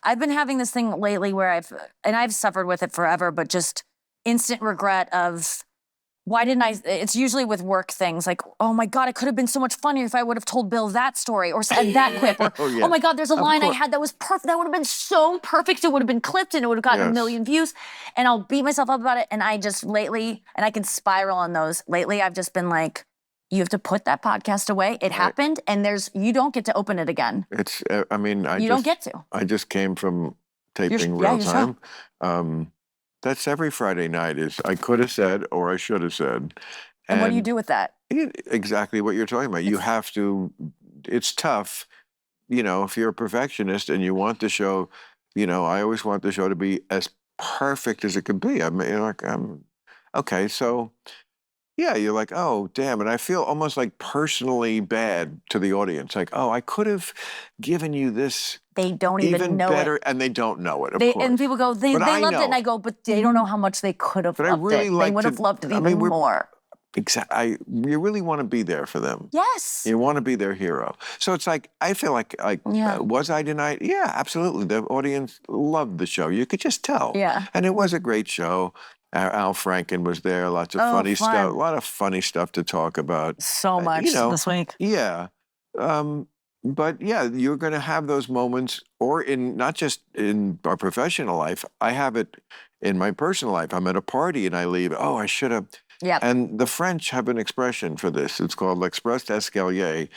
I've been having this thing lately where I've suffered with it forever, but just instant regret of why didn't I? It's usually with work things like, oh my God, it could have been so much funnier if I would have told Bill that story or said that clip. Or, oh my God, there's a line I had that was perfect. That would have been so perfect. It would have been clipped and it would have gotten a million views. And I'll beat myself up about it. And I just lately, and I can spiral on those. Lately, I've just been like, you have to put that podcast away. It happened, and you don't get to open it again. It's, you don't get to. I just came from taping real time. That's every Friday night is I could have said or I should have said. And what do you do with that? Exactly what you're talking about. You have to, it's tough, if you're a perfectionist and you want the show, I always want the show to be as perfect as it could be. I mean, okay, so yeah, you're like, oh, damn. And I feel almost like personally bad to the audience. Like, oh, I could have given you this. They don't even know better, it. And they don't know it, of course. And people go, they loved it. And I go, but they don't know how much they could have loved it. They would have loved it even more. Exactly. You really want to be there for them. Yes. You want to be their hero. So it's like, I feel like was I denied? Yeah, absolutely. The audience loved the show. You could just tell. Yeah. And it was a great show. Al Franken was there. Lots of funny stuff. A lot of funny stuff to talk about. So much this week. Yeah. But yeah, you're going to have those moments, or not just in our professional life. I have it in my personal life. I'm at a party and I leave. Oh, I should have. Yeah. And the French have an expression for this. It's called l'express escalier,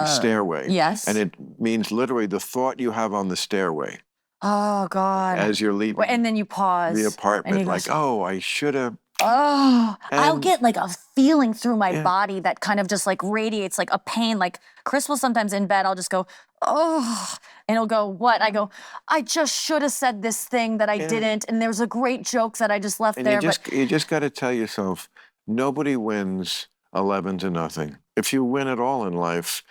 stairway. Yes. And it means literally the thought you have on the stairway. Oh, God. As you're leaving. And then you pause. The apartment, like, oh, I should have. Oh, I'll get like a feeling through my body that kind of just like radiates like a pain. Like Chris will sometimes in bed, I'll just go, oh, and he'll go, what? I go, I just should have said this thing that I didn't. And there's a great joke that I just left and there. You just got to tell yourself, nobody wins 11-0. If you win at all in life,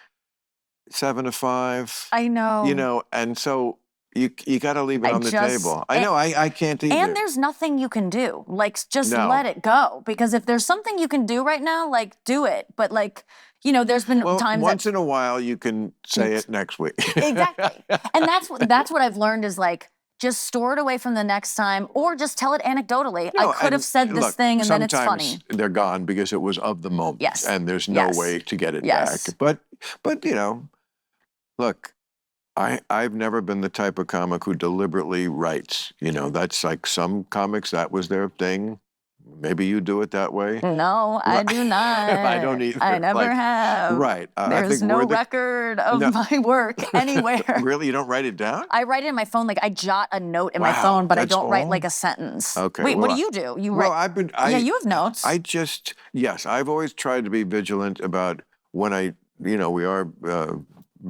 7-5. I know. And so you got to leave it on the table. I know, I can't either. And there's nothing you can do. Like, just let it go. Because if there's something you can do right now, like, do it. But like, there's been times once in a while you can say it next week. Exactly. And that's what I've learned is like, just store it away from the next time, or just tell it anecdotally. I could have said this thing, and then it's funny. Sometimes they're gone because it was of the moment. Yes. And there's no way to get it back. But look, I've never been the type of comic who deliberately writes. That's like some comics, that was their thing. Maybe you do it that way. No, I do not. I don't either. I never have. Right. There's no record of my work anywhere. Really? You don't write it down? I write it in my phone. Like, I jot a note in my phone, but I don't write like a sentence. Okay. Wait, what do you do? You write? You have notes. Yes, I've always tried to be vigilant about when we are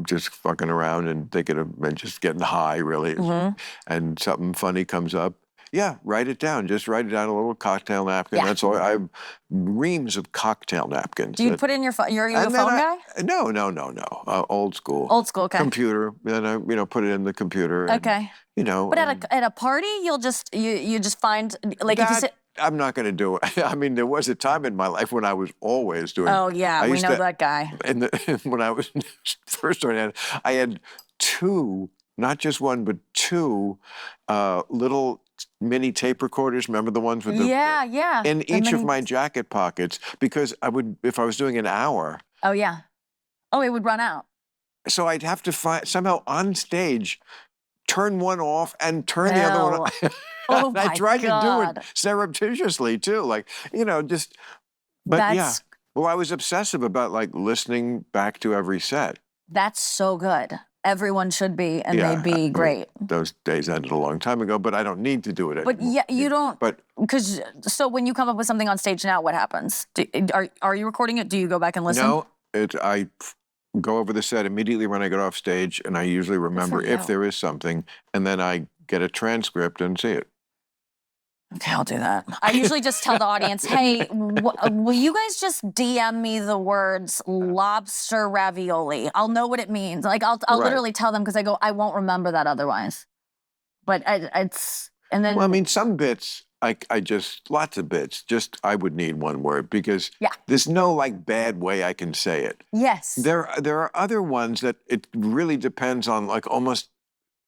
just fucking around and thinking of and just getting high, really. Mm-hmm. And something funny comes up. Yeah, write it down. Just write it down, a little cocktail napkin. Yeah. That's all. I have reams of cocktail napkins. Do you put in your phone? You're a phone guy? No. Old school. Old school, okay. Computer. Then I, put it in the computer. And, okay. But at a party, you'll just you just find like if you sit. I'm not going to do it. I mean, there was a time in my life when I was always doing. Oh yeah, we know that guy. And when I was first starting, I had two, not just one, but two little mini tape recorders. Remember the ones with the yeah. in The each of mini- my jacket pockets, because I would, if I was doing an hour, Oh yeah. Oh, it would run out. so I'd have to find somehow on stage turn one off and turn the other one No. on. Oh And I my tried to do God. it surreptitiously too, like, just. But yeah, That's well, I was obsessive about like listening back to every set. that's so good. Everyone should be, and Yeah, they'd be great. Those days ended a long time ago, but I don't need to do it anymore. But yeah, you don't. But Because so when you come up with something on stage now, what happens? Are you recording it? Do you go back and listen? no, I go over the set immediately when I get off stage, and I usually remember if you. there is something, and then I get a transcript and see it. Okay, I'll do that. I usually just tell the audience, hey, will you guys just DM me the words lobster ravioli? I'll know what it means. Like, I'll Right. literally tell them because I go, I won't remember that otherwise. But it's, and then. Well, I mean, some bits, I just, lots of bits, just I would need one word because Yeah. there's no like bad way I can say it. Yes. There are other ones that it really depends on like almost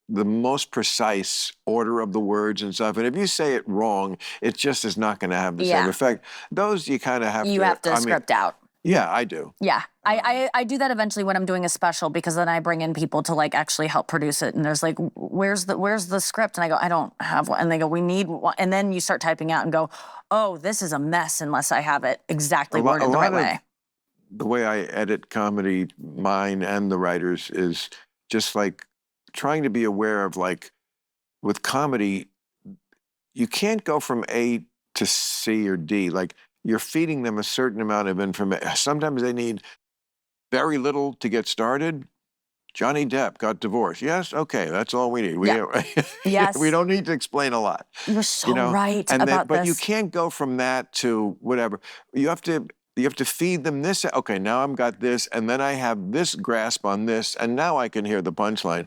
the most precise order of the words and stuff. And if you say it wrong, it just is not going to have the same Yeah. effect. Those you kind of have You to. have to I mean, script out. yeah, I do. Yeah, I do that eventually when I'm doing a special because then I bring in people to like actually help produce it. And there's like, where's the script? And I go, I don't have one. And they go, we need one. And then you start typing out and go, oh, this is a mess unless I have it exactly worded the right way. The way I edit comedy, mine and the writers, is just like trying to be aware of like with comedy, you can't go from A to C or D. Like you're feeding them a certain amount of information. Sometimes they need very little to get started. Johnny Depp got divorced. Yes, okay, that's all we need. Yes. We don't need to explain a lot. You're so right and about but this. you can't go from that to whatever. You have to feed them this. Okay, now I've got this, and then I have this grasp on this, and now I can hear the punchline.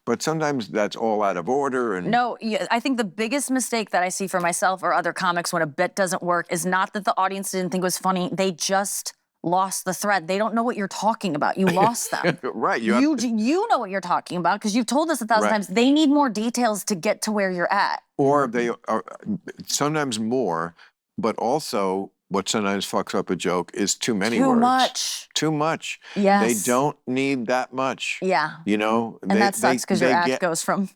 But sometimes that's all out of order. And No, I think the biggest mistake that I see for myself or other comics when a bit doesn't work is not that the audience didn't think it was funny. They just lost the thread. They don't know what you're talking about. You lost them. Right. You know what you're talking about because you've told us 1,000 Right. times. They need more details to get to where you're at. Or they are sometimes more, but also what sometimes fucks up a joke is too many words. Too much. Too much. Yes. They don't need that much. Yeah. And that sucks because your act goes from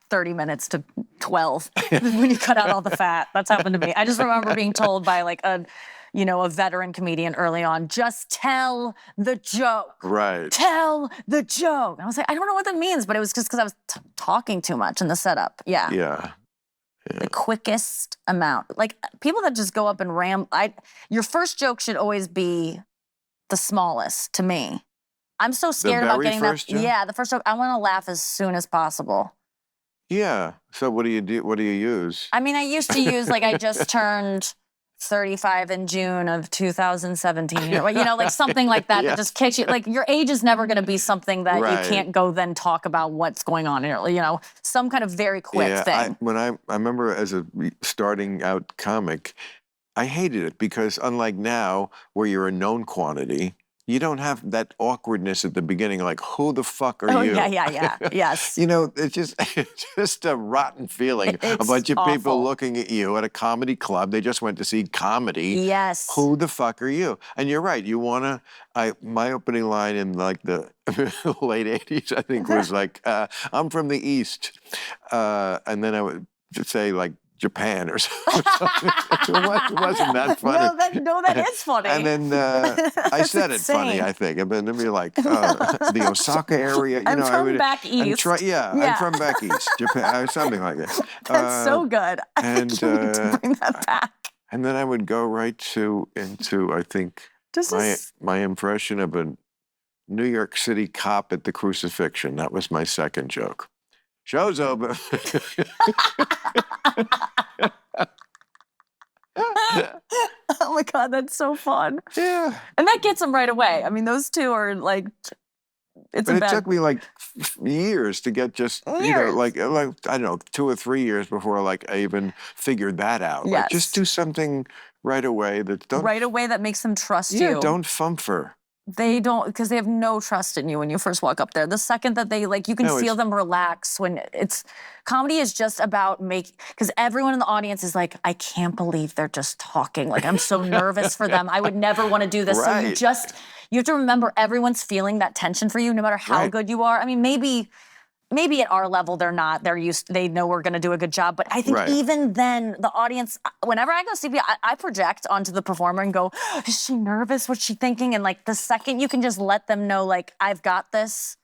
30 minutes to 12 when you cut out all the fat. That's happened to me. I just remember being told by like a veteran comedian early on, just tell the joke. Right. Tell the joke. And I was like, I don't know what that means, but it was just because I was talking too much in the setup. Yeah. Yeah. The quickest amount. Like people that just go up and your first joke should always be the smallest to me. I'm so scared about getting that. Joke? Yeah, the first joke. I want to laugh as soon as possible. Yeah. So what do you do? What do you use? I mean, I used to use like I just turned 35 in June of 2017, like something like that Yeah. that just kicks you. Like your age is never going to be something that Right. you can't go then talk about what's going on, some kind of very quick thing. I remember as a starting out comic, I hated it because unlike now where you're a known quantity, you don't have that awkwardness at the beginning, like, who the fuck are you? Yeah. Yes. It's just a rotten feeling. A It's bunch of people awful. looking at you at a comedy club. They just went to see comedy. Yes. Who the fuck are you? And you're right. You want to, my opening line in like the late 80s, I think, was like, I'm from the East. And then I would say like, Japan or something. It wasn't that funny. That is funny. And then I said it funny, I think. And then it'd be like the Osaka area. I'm from back east. I'm from back east, Japan, something like that. That's so good. I and, think you need to bring that back. And then I would go right into I think my impression of a New York City cop at the crucifixion. That was my second joke. Show's over. Oh my God, that's so fun. Yeah. And that gets them right away. I mean, those two are like, But it took me like years to get just, like I don't know, 2 or 3 years before like I even figured that out. Yes. Like just do something right away that right away that makes them trust you. Yeah, don't fumfer. They don't, because they have no trust in you when you first walk up there. The second that they, like, you can No, feel it's- them relax when comedy is just about because everyone in the audience is like, I can't believe they're just talking. Like, I'm so nervous for them. I would never want to do this. So Right. you have to remember everyone's feeling that tension for you, no matter how Right. good you are. I mean, maybe at our level they're not. They know we're gonna do a good job. But I think Right. even then, the audience, whenever I go see people, I project onto the performer and go, is she nervous? What's she thinking? And like the second you can just let them know, like, I've got this,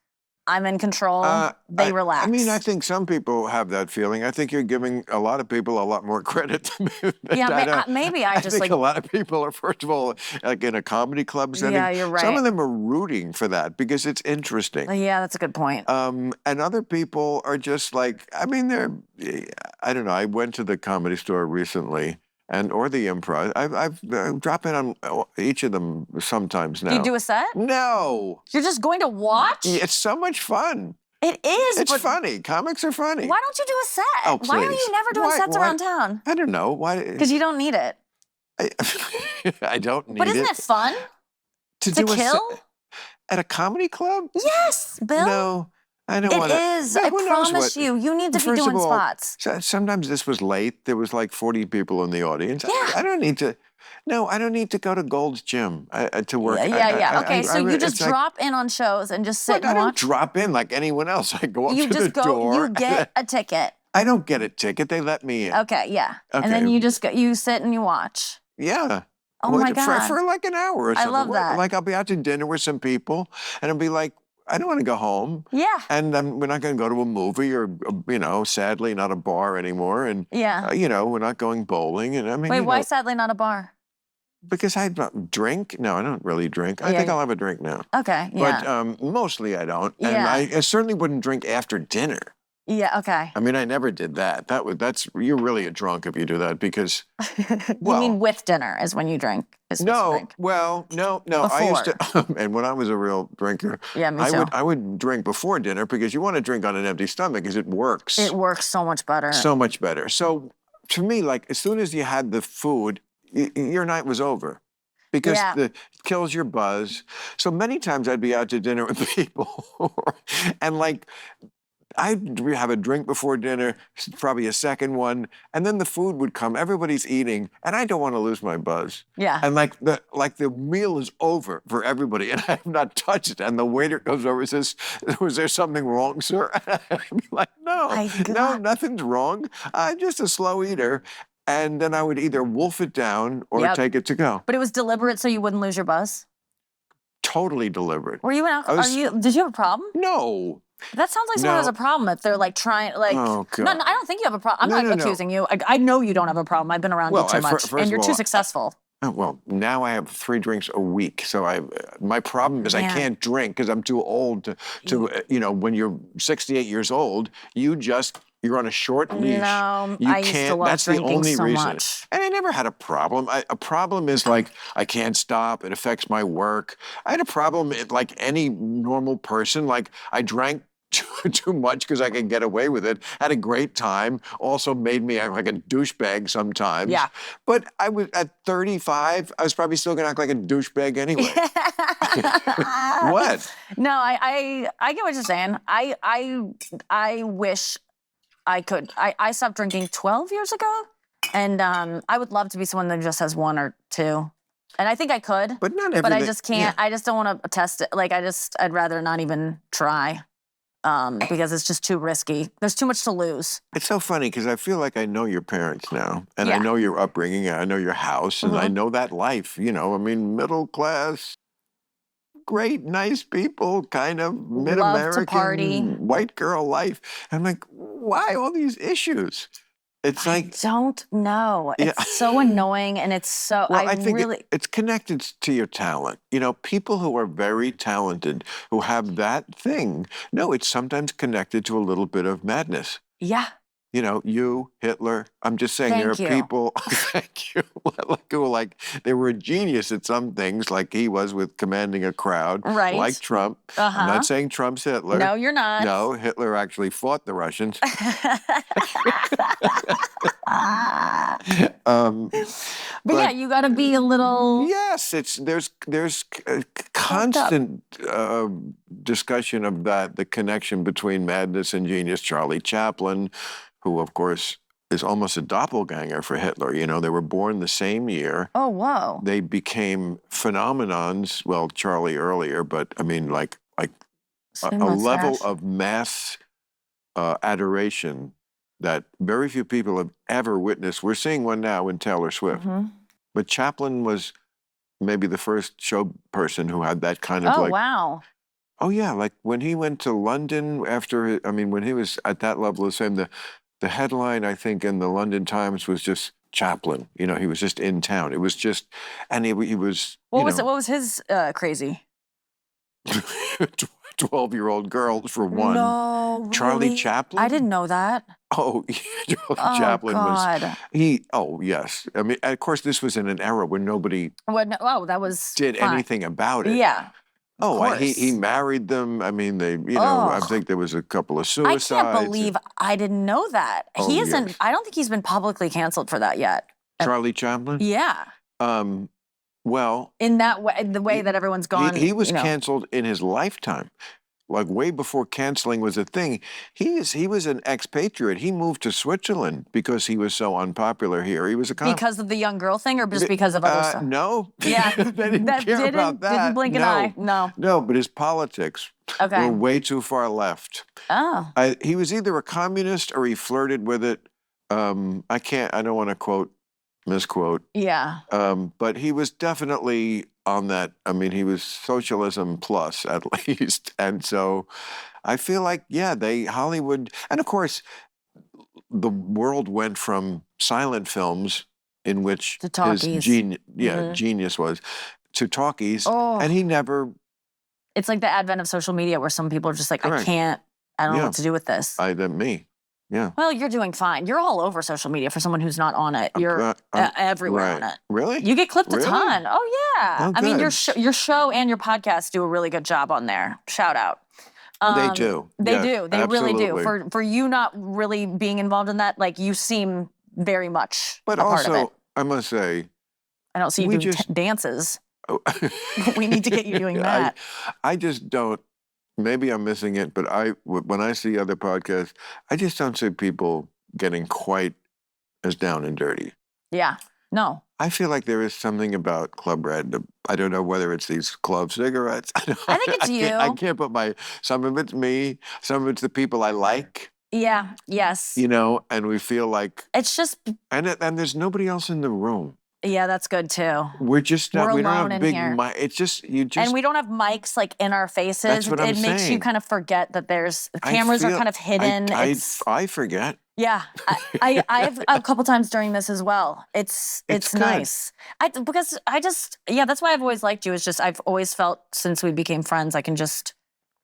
I'm in control, they relax. I mean, I think some people have that feeling. I think you're giving a lot of people a lot more credit than me. Yeah, maybe I just think like. a lot of people are, first of all, like in a comedy club setting. Yeah, you're right. Some of them are rooting for that because it's interesting. Yeah, that's a good point. And other people are just like, I mean, I don't know. I went to the Comedy Store recently, or the Improv. I've dropped in on each of them sometimes now. Do you do a set? No. You're just going to watch? It's so much fun. It is. It's but funny. Comics are funny. why don't you do a set? Oh, Why are please. you never doing sets around town? I don't know. Why? Because you don't need it. I don't need it. But isn't it fun? to to do kill? At a comedy club? Yes, Bill. No, I don't It want to. is. I promise you. You need to be First of doing all, spots. Sometimes this was late. There was like 40 people in the audience. Yeah. I don't need to. No, I don't need to go to Gold's Gym to work. Yeah. Okay, so you just it's like- drop in on shows and just sit I and don't watch? drop in like anyone else. I go up You to just the go, door. you get a ticket. I don't get a ticket. They let me in. Okay, yeah. And then Okay. you just go, you sit and you watch. Yeah. Oh my For God. like an hour or I something. love that. Like I'll be out to dinner with some people and I'll be like, I don't want to go home. Yeah. And we're not going to go to a movie or, sadly, not a bar anymore. And, Yeah. we're not going bowling. And I mean, Wait, why sadly not a bar? Because I don't drink. No, I don't really drink. I Yeah. think I'll have a drink now. Okay, yeah. But mostly I don't. And Yeah. I certainly wouldn't drink after dinner. Yeah, okay. I mean, I never did that. You're really a drunk if you do that because, You mean with dinner is when you drink? Is when you no, drink. well, no. I used to, and when I was a real drinker, Yeah, me too. I would drink before dinner because you want to drink on an empty stomach because it works. It works so much better. So much better. So to me, like as soon as you had the food, your night was over. Because it kills your buzz. So many times I'd be out to dinner with people and like I'd have a drink before dinner, probably a second one, and then the food would come. Everybody's eating, and I don't want to lose my buzz. Yeah. And like the meal is over for everybody, and I have not touched it. And the waiter goes over and says, "Was there something wrong, sir?" I'd be like, "No, nothing's wrong. I'm just a slow eater." And then I would either wolf it down or take it to go. But it was deliberate so you wouldn't lose your buzz? Totally deliberate. Were you an alcoholic? Did you have a problem? No. That sounds like someone has a problem if they're like trying, like. Oh, God. No, I don't think you have a problem. I'm not accusing you. I know you don't have a problem. I've been around you too much. And you're too successful. Well, now I have 3 drinks a week. So my problem is I can't drink because I'm too old to when you're 68 years old, you're on a short leash. No, you I used to love That's the drinking only so reason. much. And I never had a problem. A problem is like I can't stop. It affects my work. I had a problem like any normal person. Like I drank too much because I could get away with it. Had a great time. Also made me act like a douchebag sometimes. Yeah. But I was at 35. I was probably still gonna act like a douchebag anyway. What? No, I get what you're saying. I wish I could. I stopped drinking 12 years ago, and I would love to be someone that just has 1 or 2. And I think I could. But not everything. But I just can't. Yeah. I just don't want to test it. Like I'd rather not even try. Because it's just too risky. There's too much to lose. It's so funny because I feel like I know your parents now, and I know your upbringing, and I know your house, and I know that life. I mean, middle class, great, nice people, kind of mid-American, white girl life. I'm like, why all these issues? It's like I don't know. It's so annoying, and it's so. Well, I think it's connected to your talent. People who are very talented, who have that thing. No, it's sometimes connected to a little bit of madness. Yeah. You, Hitler. I'm just saying there are people. Thank you. Like they were a genius at some things, like he was with commanding a crowd, right? Like Trump. I'm not saying Trump's Hitler. No, you're not. No, Hitler actually fought the Russians. But yeah, you got to be a little. Yes, there's constant discussion of the connection between madness and genius. Charlie Chaplin, who of course is almost a doppelganger for Hitler. You know, they were born the same year. Oh, whoa. They became phenomenons. Well, Charlie earlier, but I mean, like Same a level mustache. of mass adoration that very few people have ever witnessed. We're seeing one now in Taylor Swift. Mhm. But Chaplin was maybe the first show person who had that kind of Oh, like, wow. oh yeah, like when he went to London after, I mean, when he was at that level of fame, the headline, I think, in the London Times was just Chaplin. You know, he was just in town. It was just, and he was, What was his crazy? 12-year-old girls for one. No, Charlie really? Chaplin? I didn't know that. Oh, yeah, Charlie Oh, Chaplin God. oh, yes. I mean, of course, this was in an era when nobody That was did fine. anything about it. Yeah. Oh, he course. married them. I mean, they, you know, I Ugh. think there was a couple of I suicides. can't believe I didn't know that. Oh, He isn't. yes. I don't think he's been publicly canceled for that yet. Charlie Chaplin? Yeah. Well, In that way, the way that everyone's gone. he was you know. canceled in his lifetime. Like way before canceling was a thing. He was an expatriate. He moved to Switzerland because he was so unpopular here. He was a Because of the young girl thing, or just because of other stuff? No. Yeah, they didn't care about that. Didn't blink an eye. No. No, but his politics Okay. were way too far left. Oh. He was either a communist or he flirted with it. I don't want to misquote. Yeah. But he was definitely on that. I mean, he was socialism plus at least. And so I feel like, yeah, Hollywood, and of course, the world went from silent films in which To his talkies. genius was, to talkies. Oh. And he never, It's like the advent of social media where some people are just like, Correct. I don't know Yeah. what to do with this. me. Yeah. Well, you're doing fine. You're all over social media for someone who's not on it. You're everywhere right. on it. Really? You get clipped Really? a ton. Oh, yeah. Oh, I mean, good. your show and your podcast do a really good job on there. Shout out. They do. They Yes, do. They really do. absolutely. For you not really being involved in that, like you seem very much But a part of it. also, I must say, I don't see you we doing just- dances. We need to get you doing that. I just don't. Maybe I'm missing it, but when I see other podcasts, I just don't see people getting quite as down and dirty. Yeah. No. I feel like there is something about Club Red. I don't know whether it's these club cigarettes. I think it's you. I can't put some of it's me, some of it's the people I like, Yeah. Yes. you know, and we feel like, It's just, and there's nobody else in the room. yeah, that's good too. We're just not, We're we don't alone have in big, here. it's just, you just, And we don't have mics like in our faces. That's what I'm it makes you saying. kind of forget that there's I cameras are feel- kind of hidden. I forget. Yeah, I've a couple times during this as well. It's It's good. nice. Because that's why I've always liked you. Is just I've always felt since we became friends, I can just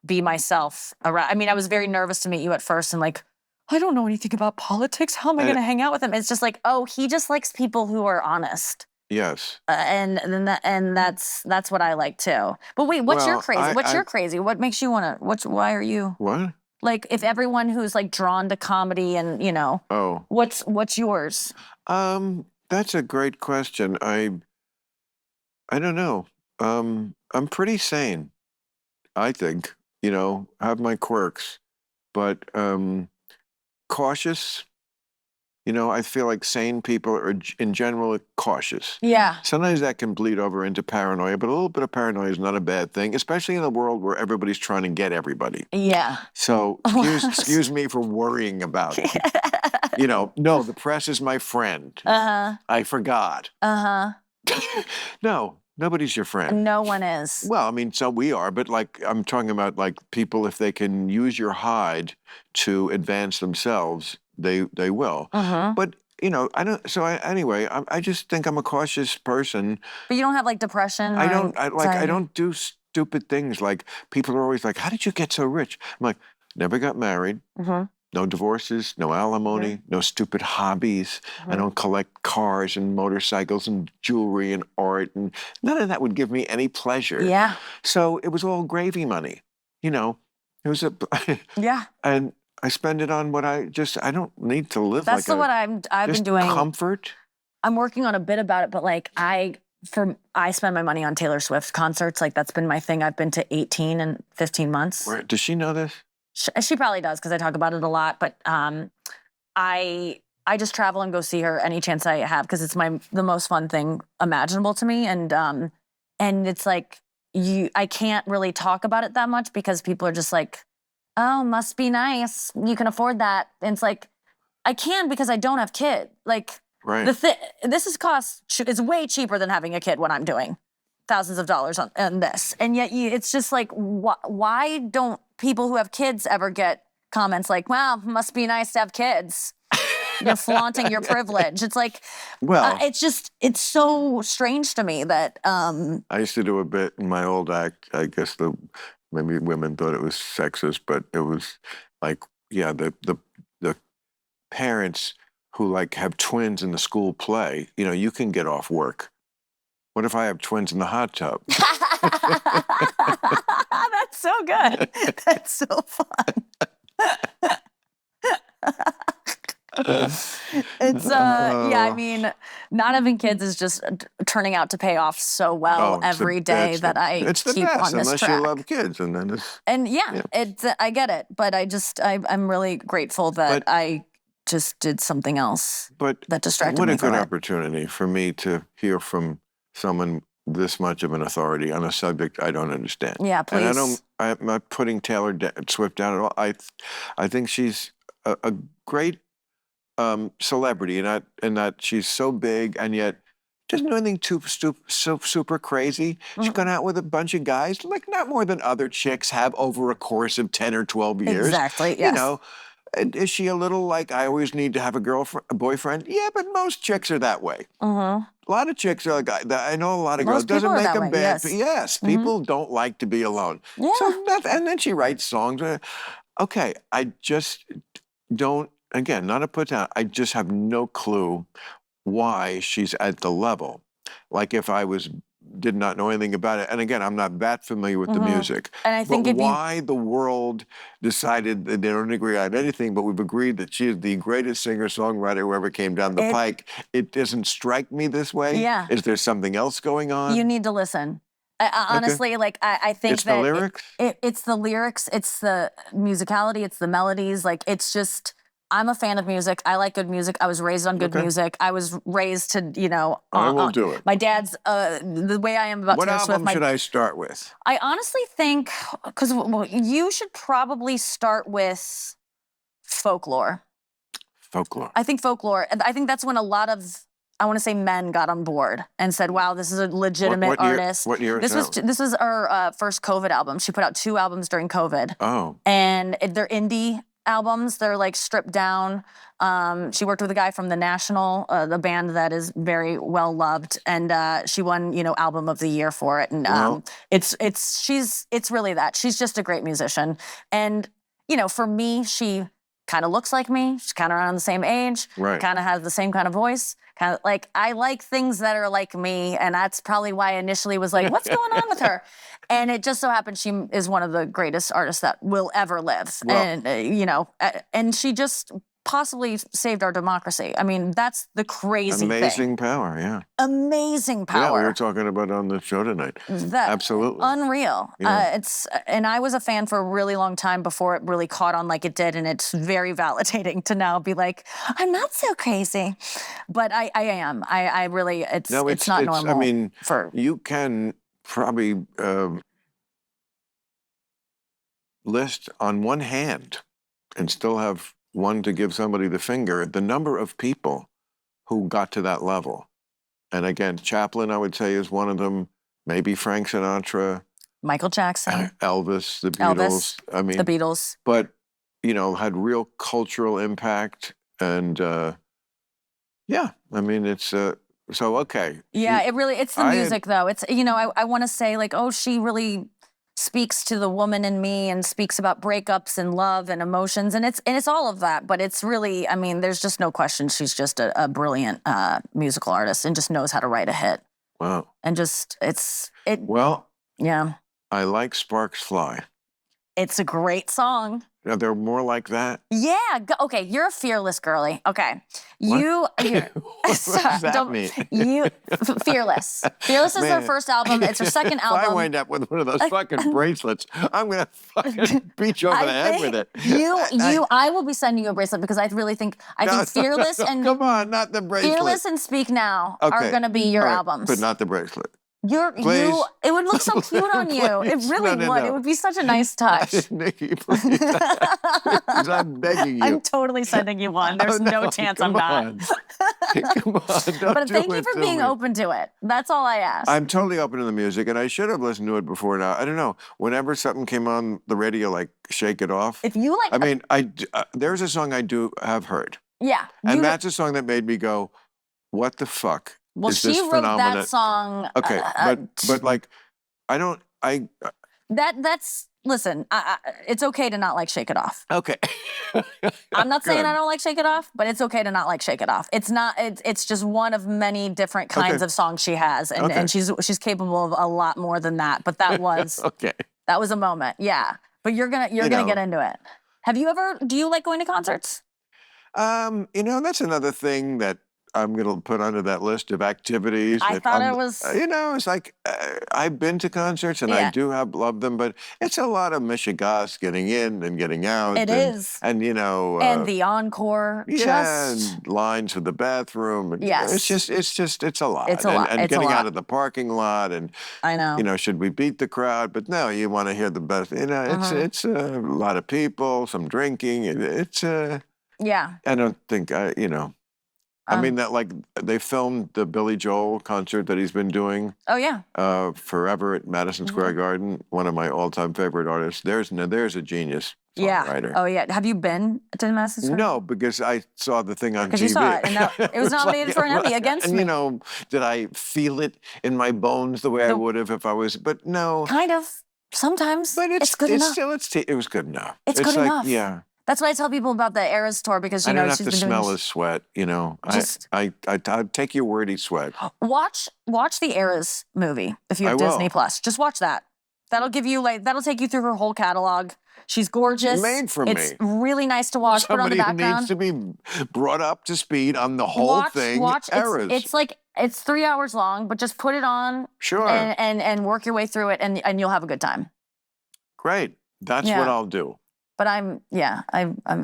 be myself around. I mean, I was very nervous to meet you at first, and like, I don't know anything about politics. How am I going to hang out with him? It's just like, oh, he just likes people who are honest. Yes. And that's what I like too. But wait, what's your Well, crazy? What's your crazy? What makes you want to? Why are you What? like? If everyone who's like drawn to comedy and you know, Oh. what's yours? That's a great question. I don't know. I'm pretty sane, I think. You know, have my quirks, but cautious. You know, I feel like sane people are in general cautious. Yeah. Sometimes that can bleed over into paranoia, but a little bit of paranoia is not a bad thing, especially in a world where everybody's trying to get everybody. Yeah. So excuse me for worrying about it. You know, no, the press is my friend. I forgot. No, nobody's your friend. No one is. Well, I mean, so we are, but like I'm talking about like people, if they can use your hide to advance themselves, they will. But you know, anyway, I just think I'm a cautious person. But you don't have like depression. I or don't I anxiety? don't do stupid things. Like people are always like, "How did you get so rich?" I'm like, never got married. No divorces, no alimony, no stupid hobbies. I don't collect cars and motorcycles and jewelry and art, and none of that would give me any pleasure. Yeah. So it was all gravy money, you know. It was Yeah. and I spend it on what I don't need to live That's like what I've been just doing. comfort. I'm working on a bit about it, but like I spend my money on Taylor Swift concerts. Like that's been my thing. I've been to 18 and 15 months. Does she know this? She probably does because I talk about it a lot. But I just travel and go see her any chance I have because it's the most fun thing imaginable to me. And it's like I can't really talk about it that much because people are just like, oh, must be nice. You can afford that. And it's like I can because I don't have kids. Like. Right. This is way cheaper than having a kid when I'm doing thousands of dollars on this. And yet it's just like, why don't people who have kids ever get comments like, wow, must be nice to have kids. You're flaunting your privilege. It's like, well, it's so strange to me that. I used to do a bit in my old act. I guess maybe women thought it was sexist, but it was like, yeah, the parents who like have twins in the school play, you can get off work. What if I have twins in the hot tub? That's so good. That's so fun. It's I mean, not having kids is just turning out to pay off so well every day that I keep on this unless track. you love kids, and then it's I get it, but I'm really grateful that I just did something else that distracted me from it. What a good opportunity for me to hear from someone this much of an authority on a subject I don't understand. Yeah, please. And I'm not putting Taylor Swift down at all. I think she's a great celebrity in that she's so big and yet doesn't do anything so super crazy. Mm-hmm. She's gone out with a bunch of guys, like not more than other chicks have over a course of 10 or 12 years. Exactly, yes. Is she a little like, I always need to have a boyfriend? Yeah, but most chicks are that way. Mm-hmm. A lot of chicks are like, I know a lot of girls. Doesn't make them bad. Yes, mm-hmm. People don't like to be alone. Yeah. And then she writes songs. Okay, I just don't, again, not a put down, I just have no clue why she's at the level. Like if I did not know anything about it. And again, I'm not that familiar with the music. And I think why the world decided that they don't agree on anything, but we've agreed that she is the greatest singer-songwriter who ever came down the pike. It doesn't strike me this way. Yeah. Is there something else going on? You need to listen. Honestly, like I think it's the lyrics? It's the lyrics, it's the musicality, it's the melodies. Like it's just, I'm a fan of music. I like good music. I was raised on good music. I was raised to, I will do it. My dad's, the way I am about Taylor Swift. What album should I start with? I honestly think, because you should probably start with Folklore. Folklore. I think Folklore. I think that's when a lot of, I want to say men got on board and said, wow, this is a legitimate artist. What year is that? This was our first COVID album. She put out 2 albums during COVID. Oh. And they're indie albums. They're like stripped down. She worked with a guy from The National, the band that is very well loved, and she won, Album of the Year for it. And it's really that. She's just a great musician. And for me, she kind of looks like me. She's kind of around the same age. Right. Kind of has the same kind of voice. Kind of like I like things that are like me, and that's probably why I initially was like, "What's going on with her?" And it just so happens she is one of the greatest artists that will ever live, and and she just possibly saved our democracy. I mean, that's the crazy thing. Amazing power, yeah. Amazing power. Yeah, we were talking about it on the show tonight. Absolutely. Unreal. Yeah. And I was a fan for a really long time before it really caught on like it did, and it's very validating to now be like, I'm not so crazy. But I am. I really, it's not normal. I mean, you can probably list on one hand and still have one to give somebody the finger, the number of people who got to that level. And again, Chaplin, I would say, is one of them. Maybe Frank Sinatra. Michael Jackson. Elvis, the Beatles. I mean, the Beatles. But, had real cultural impact. And, I mean, it's, so, okay. Yeah, it's the music, though. It's, I want to say, like, oh, she really speaks to the woman in me and speaks about breakups and love and emotions, and it's all of that. But it's really, I mean, there's just no question she's just a brilliant musical artist and just knows how to write a hit. Wow. And just Well, yeah. I like Sparks Fly. It's a great song. Are there more like that? Yeah. Okay, you're a fearless girly. Okay. What? You're What does that mean? Fearless. Fearless is their Man. first album. It's their second If album. I wind up with one of those fucking bracelets, I'm gonna fucking beat you over the head with it. I will be sending you a bracelet because I really think Fearless and come on, not the bracelet. Fearless and Speak Now Okay. are gonna be your All right, albums. but not the bracelet. It would look so cute on you. It Please. really No. would. It would be such a nice touch. Nikki, please. Please, I'm begging you. I'm totally sending you one. There's no chance I'm not. Come on, don't But do thank you it for to being me. open to it. That's all I ask. I'm totally open to the music, and I should have listened to it before now. I don't know. Whenever something came on the radio, like "Shake It Off," If you like, I mean, there's a song I do have heard, yeah, and that's a song that made me go, "What the fuck well, is this she wrote phenomenon?" that song. Okay, but like, That's listen. It's okay to not like Shake It Off. Okay. I'm not saying Good. I don't like Shake It Off, but it's okay to not like Shake It Off. It's not. It's just one of many different kinds Okay. of songs she has, and she's capable of a lot more than that. But that was Okay. that was a moment. Yeah. But you're gonna get into it. Do you like going to concerts? That's another thing that I'm going to put under that list of activities. I that thought I'm- it was. it's like I've been to concerts and I Yeah. do love them, but it's a lot of mishigas getting in and getting out. It is. And And the encore. yeah, Just and lines to the bathroom. And Yes. it's a lot. It's a lot. And It's a getting lot. out of the parking lot and I know. should we beat the crowd? But no, you want to hear the best. It's a lot of people, some drinking. Yeah. I don't think I mean that like they filmed the Billy Joel concert that he's been doing Oh yeah. forever at Madison Square Garden. One of my all-time favorite artists. There's a genius Yeah. songwriter. Oh yeah. Have you been to Madison Square? No, because I saw the thing on TV. Because you saw it, and it was nominated for an Emmy against and, me. did I feel it in my bones the way I would have if I was? But no. Kind of. Sometimes. But it's good enough. It was good enough. It's good like, enough. Yeah. That's what I tell people about the Eras tour because I don't have she's to been smell doing. his sweat. Just- I'd take your word. He sweat. Watch the Eras movie if you have I will. Disney Plus. Just watch that. That'll give you that'll take you through her whole catalog. She's gorgeous. Made for It's me. really nice to watch. Put on the Somebody who background. needs to be brought up to speed on the whole thing. Watch. Eras. It's 3 hours long, but just put it on Sure. and work your way through it, and you'll have a good time. Great. That's Yeah. what I'll do. But I'm.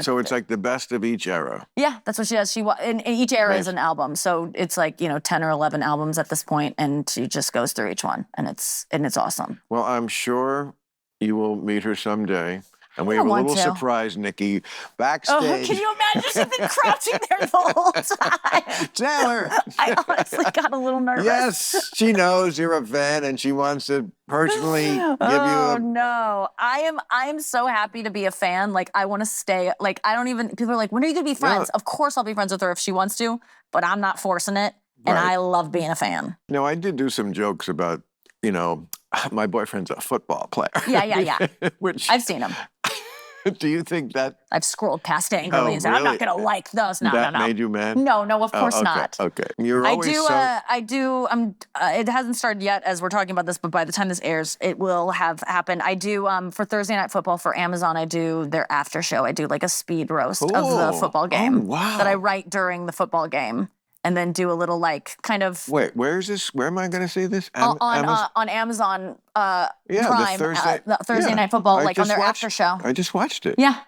So it's like the best of each era. Yeah, that's what she does. And each era is an album, so it's like 10 or 11 albums at this point, and she just goes through each one, and it's awesome. Well, I'm sure you will meet her someday. And we I have a want little to. surprise, Nikki, Oh, backstage. can you imagine? She's been crouching there the whole time. Tell her. I honestly got a little nervous. Yes, she knows you're a fan and she wants to personally give you Oh a... no, I am so happy to be a fan. Like I want to stay. Like I don't even. People are like, when are you gonna be friends? Of course I'll be friends with her if she wants to, but I'm not forcing it. And Right. I love being a fan. No, I did do some jokes about, my boyfriend's a football player. Yeah. Which, I've seen them. do you think that I've scrolled past angrily Oh, and said, I'm not really? gonna like those. No, that no, no. made you mad? No, of Oh, course okay, not. Okay. You're I always do. so... I do. It hasn't started yet as we're talking about this, but by the time this airs, it will have happened. I do for Thursday Night Football for Amazon. I do their after show. I do like a speed roast of the Cool. football game Oh, wow. that I write during the football game, and then do a little kind of Wait, where is this? Where am I going to see this? on Amazon the Prime. Thursday yeah. Night Football, I like on just their watched- after show. I just watched it. Yeah.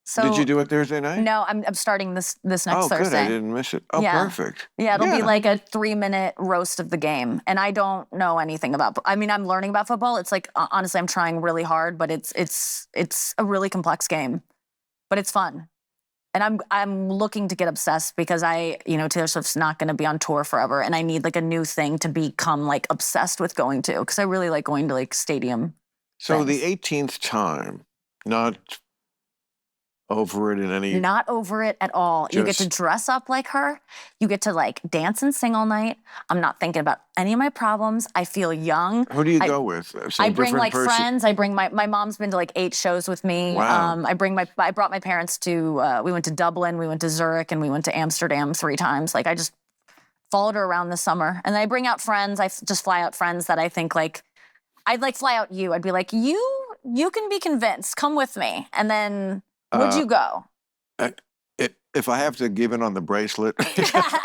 So Did you do it Thursday night? No, I'm starting this next Oh, Thursday. good. I didn't miss it. Oh, Yeah. perfect. Yeah, it'll be like a 3-minute roast of the game. And I don't know anything about, I'm learning about football. It's like, honestly, I'm trying really hard, but it's a really complex game, but it's fun. And I'm looking to get obsessed because Taylor Swift's not going to be on tour forever. And I need like a new thing to become like obsessed with going to. Cause I really like going to like stadium. So things. the 18th time, not over it in any... Not over it at all. You get to Just- dress up like her. You get to like dance and sing all night. I'm not thinking about any of my problems. I feel young. Who do you go with? Some I bring different like person? friends. I bring my mom's been to like 8 shows with me. Wow. I brought my parents to, we went to Dublin, we went to Zurich, and we went to Amsterdam 3 times. Like I just followed her around this summer. And then I bring out friends. I just fly out friends that I think like, I'd like fly out you. I'd be like, you you can be convinced. Come with me. And then would you go? If I have to give in on the bracelet,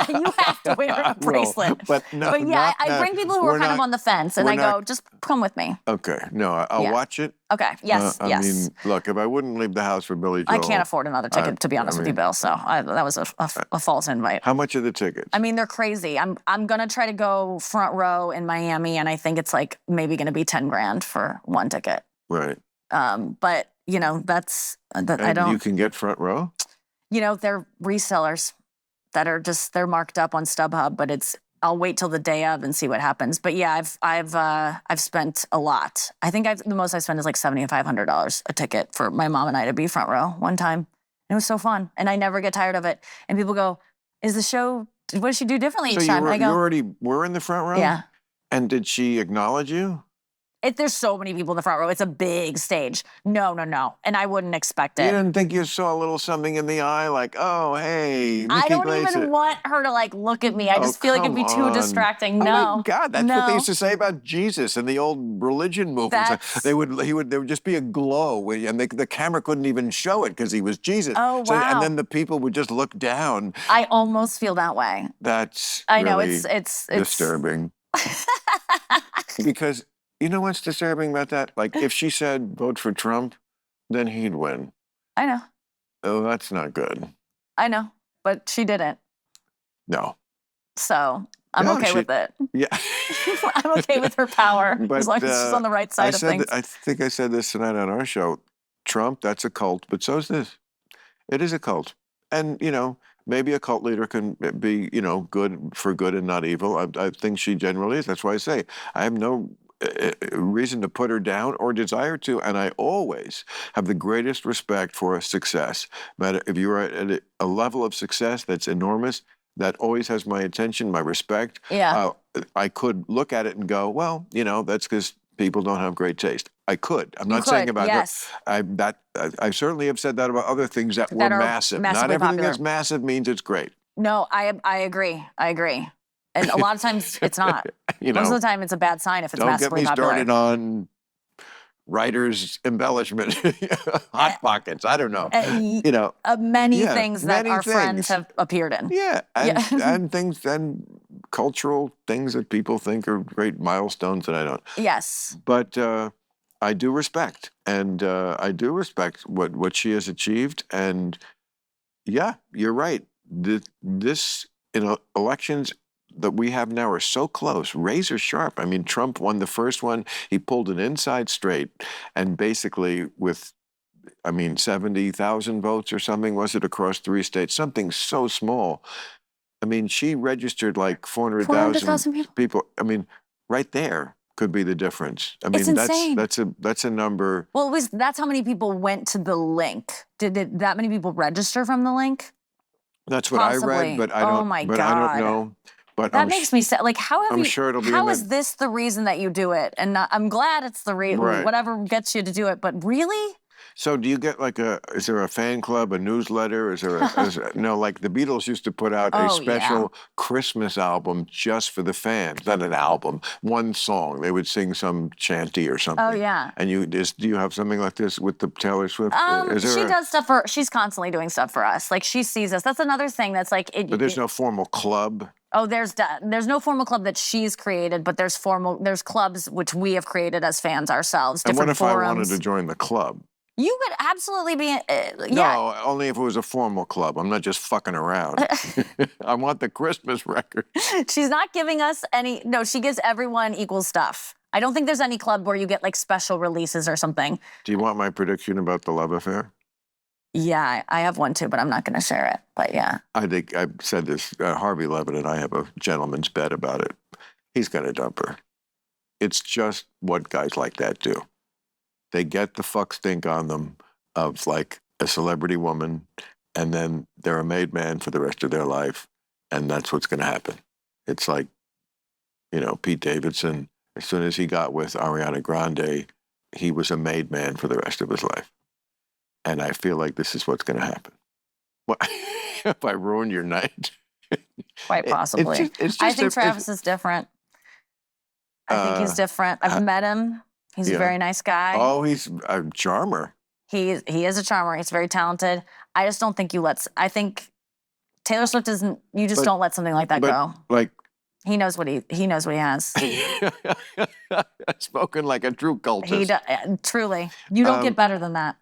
You have to wear a bracelet. But no, But yeah, I bring people who are kind of on the fence, and I go, just come with me. Okay, no, I'll watch it. Okay, yes, I mean, look, if I wouldn't leave the house for Billy Joel, I can't afford another ticket, to be honest with you, Bill. So that was a false invite. How much are the tickets? I mean, they're crazy. I'm gonna try to go front row in Miami, and I think it's like maybe gonna be $10,000 for one ticket. Right. But you know, I don't. You can get front row. You know, they're resellers that are they're marked up on StubHub, but I'll wait till the day of and see what happens. But yeah, I've spent a lot. I think the most I spent is like $7,500 a ticket for my mom and I to be front row one time. And it was so fun, and I never get tired of it. And people go, "Is the show? What does she do differently each time?" I go, "You already were in the front row." Yeah. And did she acknowledge you? There's so many people in the front row. It's a big stage. No. And I wouldn't expect it. You didn't think you saw a little something in the eye, like, oh, hey, Nikki I don't Glaser. even want her to like look at me. I just feel like it'd be too distracting. No. Oh my God, that's what they used to say about Jesus in the old religion movies. They would just be a glow, and the camera couldn't even show it because he was Jesus. Oh, wow. And then the people would just look down. I almost feel that way. I know, really it's disturbing. Because you know what's disturbing about that? Like, if she said vote for Trump, then he'd win. I know. Oh, that's not good. I know, but she didn't. No. So I'm okay with it. Yeah. I'm okay with her power, but, as long as she's on the right side of things. I think I said this tonight on our show. Trump, that's a cult, but so is this. It is a cult. And, you know, maybe a cult leader can be, you know, good for good and not evil. I think she generally is. That's why I say I have no reason to put her down or desire to, and I always have the greatest respect for success. Matter if you're at a level of success that's enormous, that always has my attention, my respect. Yeah. I could look at it and go, well, you know, that's because people don't have great taste. I could. I'm not saying about her. I certainly have said that about other things that were massive. Not everything popular. that's massive means it's great. No, I agree. And a lot of times it's not. You know, most of the time it's a bad sign if it's massively popular. Don't get me started on writer's embellishment, Hot Pockets. I don't know. You know, many things that our friends have appeared in. Yeah, and things and cultural things that people think are great milestones that I don't. Yes. But I do respect, and I do respect what she has achieved. And yeah, you're right. This elections that we have now are so close, razor sharp. I mean, Trump won the first one. He pulled an inside straight, and basically with, 70,000 votes or something, was it, across 3 states? Something so small. I mean, she registered like 400,000 people. I mean, right there could be the difference. I mean, it's insane. That's a number. Well, that's how many people went to the link. Did that many people register from the link? That's what I read, but I don't. Oh my God. I don't know. But that makes me sad. Like, sure it'll be. How is this the reason that you do it? And I'm glad it's the reason. Right. Whatever gets you to do it. But really? So do you get like is there a fan club, a newsletter? Is there like the Beatles used to put out a special Christmas album just for the fans. Not an album, one song. They would sing some chanty or something. Oh yeah. And do you have something like this with the Taylor Swift? She does stuff she's constantly doing stuff for us. Like, she sees us. That's another thing that's like. But there's no formal club. Oh, there's no formal club that she's created, but there's clubs which we have created as fans ourselves. And what if forums. I wanted to join the club? You could absolutely be. Yeah. No, only if it was a formal club. I'm not just fucking around. I want the Christmas record. She's not giving us any. No, she gives everyone equal stuff. I don't think there's any club where you get like special releases or something. Do you want my prediction about the love affair? Yeah, I have one too, but I'm not going to share it. But yeah. I think I've said this. Harvey Levin and I have a gentleman's bet about it. He's going to dump her. It's just what guys like that do. They get the fuck stink on them of like a celebrity woman, and then they're a made man for the rest of their life, and that's what's going to happen. It's like, Pete Davidson, as soon as he got with Ariana Grande, he was a made man for the rest of his life. And I feel like this is what's going to happen. What if I ruined your night? Quite possibly. I think Travis is different. I think he's different. I've met him. He's a very nice guy. Oh, he's a charmer. He is a charmer. He's very talented. I just don't think I think Taylor Swift isn't. You just don't let something like that go. Like he knows what he has. Spoken like a true cultist. Truly, you don't get better than that.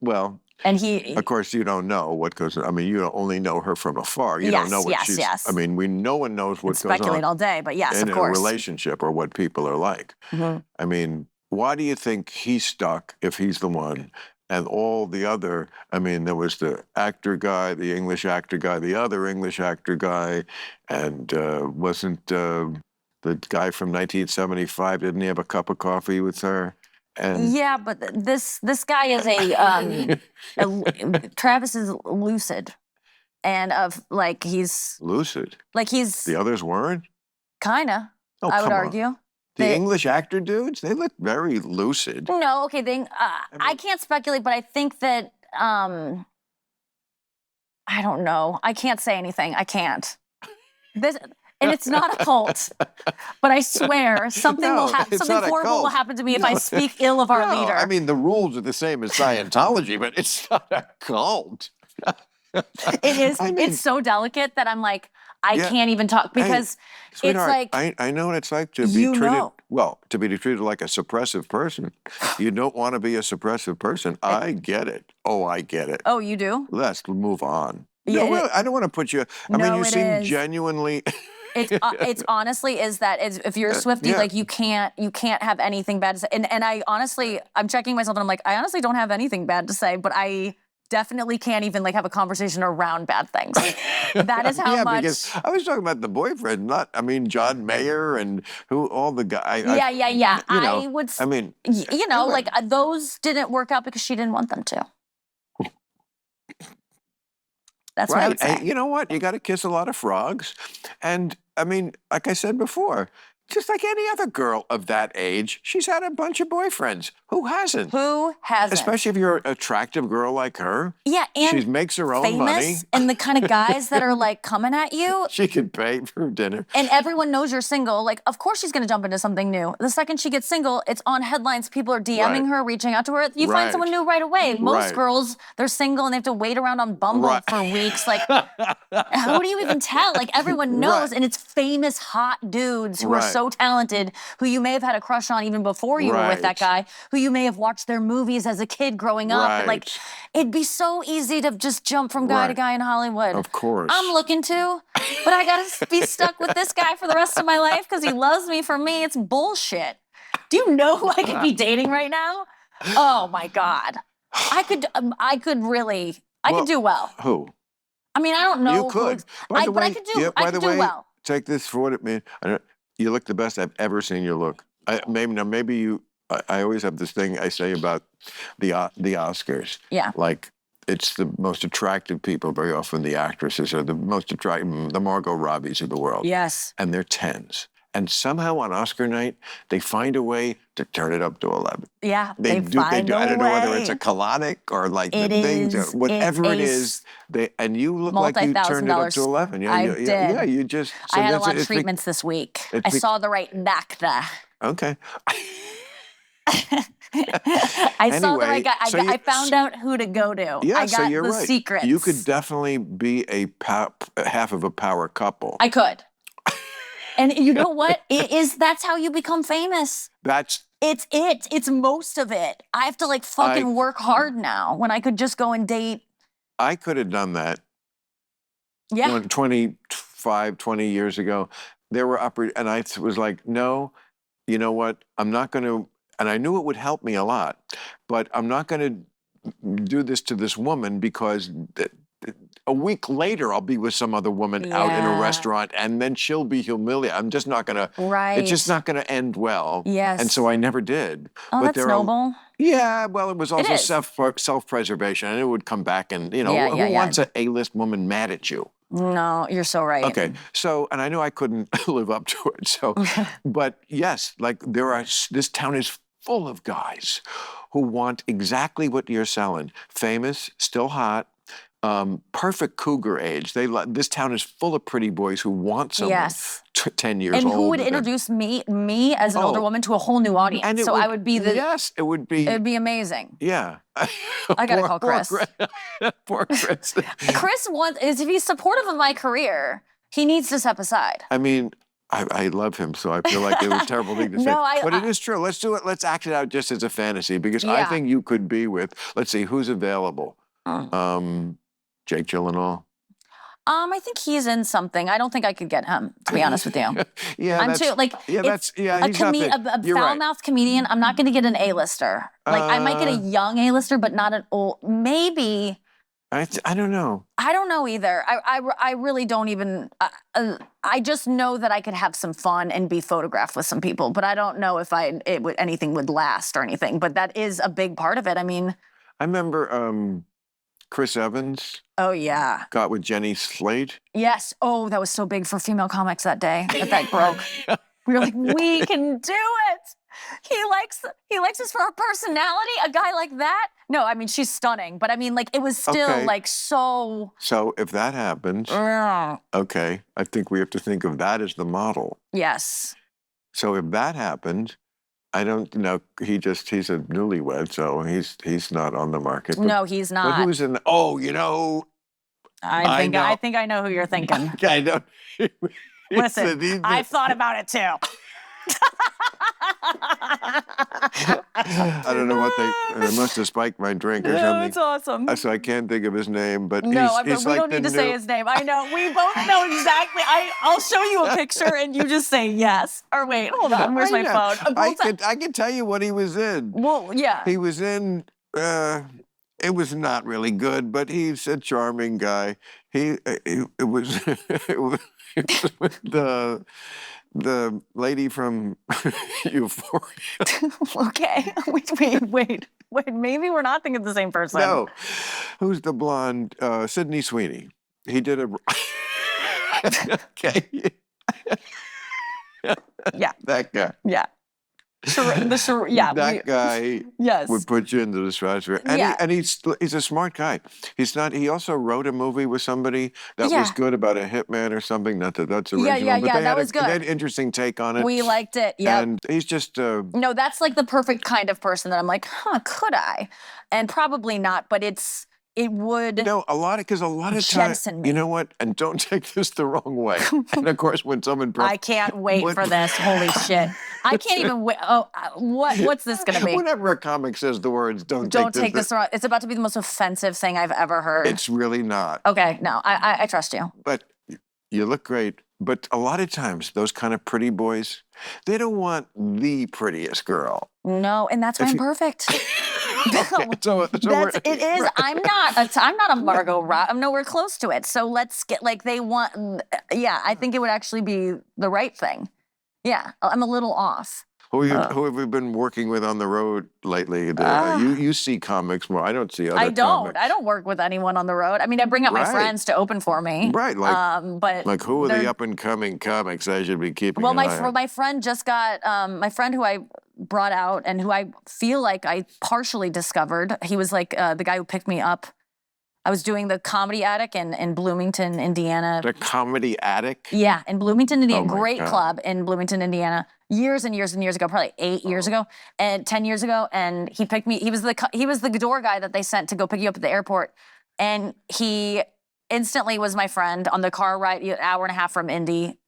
Well, and he. Of course, you don't know what goes on. I mean, you only know her from afar. You don't know what she's. Yes. I mean, no one knows what goes on. Speculate all day, but yes, in of course. a relationship or what people are like. Mm-hmm. I mean, why do you think he's stuck if he's the one? And all the other, I mean, there was the actor guy, the English actor guy, the other English actor guy, and wasn't the guy from 1975, didn't he have a cup of coffee with her? And yeah, but this guy is Travis is lucid. And he's... Lucid? Like he's... The others weren't? Kinda, oh, I would argue. On. The English actor dudes, they look very lucid. No, okay, I can't speculate, but I think that, I don't know. I can't say anything. I can't. And it's not a cult, but I swear something horrible will happen to me if I speak ill of our leader. I mean, the rules are the same as Scientology, but it's not a cult. It is. I mean, it's so delicate that I'm like, I can't even talk because it's like I know what it's like to be treated. Well, to be treated like a suppressive person. You don't want to be a suppressive person. I get it. Oh, I get it. Oh, you do? Let's move on. Yeah, no, really, I don't want to put you. I mean, you seem genuinely. It's honestly is that if you're a Swiftie, like you can't have anything bad to say. And I honestly, I'm checking myself and I'm like, I honestly don't have anything bad to say, but I definitely can't even like have a conversation around bad things. That is how much. Because I was talking about the boyfriend, John Maher and all the guys. Yeah. You know, I would. I mean, like those didn't work out because she didn't want them to. That's what I would say. And you know what? You got to kiss a lot of frogs. And I mean, like I said before, just like any other girl of that age, she's had a bunch of boyfriends. Who hasn't? Who hasn't? Especially if you're an attractive girl like her. Yeah, and she makes her own famous, money. And the kind of guys that are like coming at you. She could pay for dinner. And everyone knows you're single. Like, of course she's going to jump into something new. The second she gets single, it's on headlines. People are DMing her, reaching out to her. You find someone new right away. Most girls, they're single and they have to wait around on Bumble for weeks. Like, how do you even tell? Like, everyone knows. And it's famous, hot dudes who are so talented, who you may have had a crush on even before you were with that guy, who you may have watched their movies as a kid growing up. But like, it'd be so easy to just jump from guy to guy in Hollywood. Of course. I'm looking to, but I gotta be stuck with this guy for the rest of my life because he loves me for me. It's bullshit. Do you know who I could be dating right now? Oh my God. I could do well. Who? I mean, I don't know. You could. I could do well. Take this for what it means. You look the best I've ever seen you look. Maybe you. I always have this thing I say about the Oscars. Yeah. Like, it's the most attractive people. Very often the actresses are the most attractive, the Margot Robbies of the world. Yes. And they're 10s. And somehow on Oscar night, they find a way to turn it up to 11. Yeah, they do. I don't know whether it's a colonic or like the things, whatever it is. And you look like you turned it up to 11. Yeah, I did. Yeah, you just. So I had a lot of treatments this week. I saw the right nectar. Okay. I saw the right guy. I found out who to go to. Yeah, I got the secrets. You could definitely be half of a power couple. I could. And you know what? That's how you become famous. It's most of it. I have to like fucking work hard now when I could just go and date. I could have done that. Yeah. 25, 20 years ago. There were and I was like, no, you know what? I'm not going to, and I knew it would help me a lot, but I'm not going to do this to this woman because a week later, I'll be with some other woman out in a restaurant, and then she'll be humiliated. I'm just not gonna. Right. It's just not gonna end well. Yes. And so I never did. Oh, but that's noble. Yeah. Well, it was also self-preservation, and it would come back, and who wants an A-list woman mad at you? No, you're so right. Okay. So, and I knew I couldn't live up to it. So, but yes, like this town is full of guys who want exactly what you're selling: famous, still hot. perfect cougar age. This town is full of pretty boys who want someone Yes. 10 years And older who would than- introduce me as an older woman to a whole new audience? And it So I would be the. Yes, it would be. It'd be amazing. Yeah. I gotta call Chris. Poor Chris. Chris if he's supportive of my career, he needs to step aside. I mean, I love him, so I feel like it was a terrible thing to say. But it is true. Let's do it. Let's act it out just as a fantasy because I Yeah. think you could be with, let's see, who's available? Jake Gyllenhaal. I think he's in something. I don't think I could get him, to be honest with you. Yeah, I'm too like yeah, it's he's not the- a you're right. foul-mouthed comedian. I'm not going to get an A-lister. Like I might get a young A-lister, but not an old. Maybe. I don't know. I don't know either. I really don't even. I just know that I could have some fun and be photographed with some people, but I don't know if anything would last or anything. But that is a big part of it. I mean, I remember Chris Evans oh yeah, got with Jenny Slate. yes. Oh, that was so big for female comics that day that broke. We were like, we can do it. He likes us for her personality. A guy like that. No, I mean she's stunning, but I mean like it was still Okay. like so. So if that happens, okay, I think we have to think of that as the model. Yes. So if that happened, I don't know. He's a newlywed, so he's not on the market. But, No, he's but not. who's in? Oh, you know. I know. think I know who you're thinking. I don't. Listen, I've thought about it too. I don't know what they must have spiked my drink or No, something. it's awesome. So I can't think of his name, but No, he's we like don't the need to say new- his name. I know. We both know exactly. I'll show you a picture and you just say yes. Or wait, hold on. Where's I my know. phone? I can tell you what he was in. Well, yeah. He was in. It was not really good, but he's a charming guy. It was it was with the lady from Euphoria. Okay. Wait. Maybe we're not thinking of the same person. No, who's the blonde? Sydney Sweeney. He did a. Okay. Yeah. That guy. Yeah. That guy Yes. would put you into the stratosphere. And, Yeah. he's a smart guy. He's not. He also wrote a movie with somebody that Yeah. was good about a hitman or something. Not that that's original, yeah, but they that had was good. They had an interesting take on it. We liked it. Yeah. And he's just. No, that's like the perfect kind of person that I'm like, could I? And probably not, but it would. No, a lot of times, jettison me. you know what? And don't take this the wrong way. And of course, when someone, I can't wait for this. Holy shit! I can't even wait. Oh, what's this gonna be? Whenever a comic says the words, don't take this wrong. It's about to be the most offensive thing I've ever heard. It's really not. Okay, no, I trust you. But you look great. But a lot of times, those kind of pretty boys, they don't want the prettiest girl. No, and that's why I'm perfect. Okay, so It is. I'm not a Margot Robbie. I'm nowhere close to it. So let's get like they want. Yeah, I think it would actually be the right thing. Yeah, I'm a little off. Who have you been working with on the road lately? You see comics more. I don't see other comics. I don't work with anyone on the road. I mean, I bring out my friends to open for me. Right, but like who are the up and coming comics I should be keeping? Well, an eye on? my friend just got my friend who I brought out and who I feel like I partially discovered. He was like the guy who picked me up. I was doing the Comedy Attic in Bloomington, Indiana. The Comedy Attic? Yeah, in Bloomington, Indiana. Oh my Great God. club in Bloomington, Indiana. Years and years and years ago, probably 8 years ago and 10 years ago. And he picked me. He was the door guy that they sent to go pick you up at the airport. And he instantly was my friend on the car ride, an hour and a half from Indy.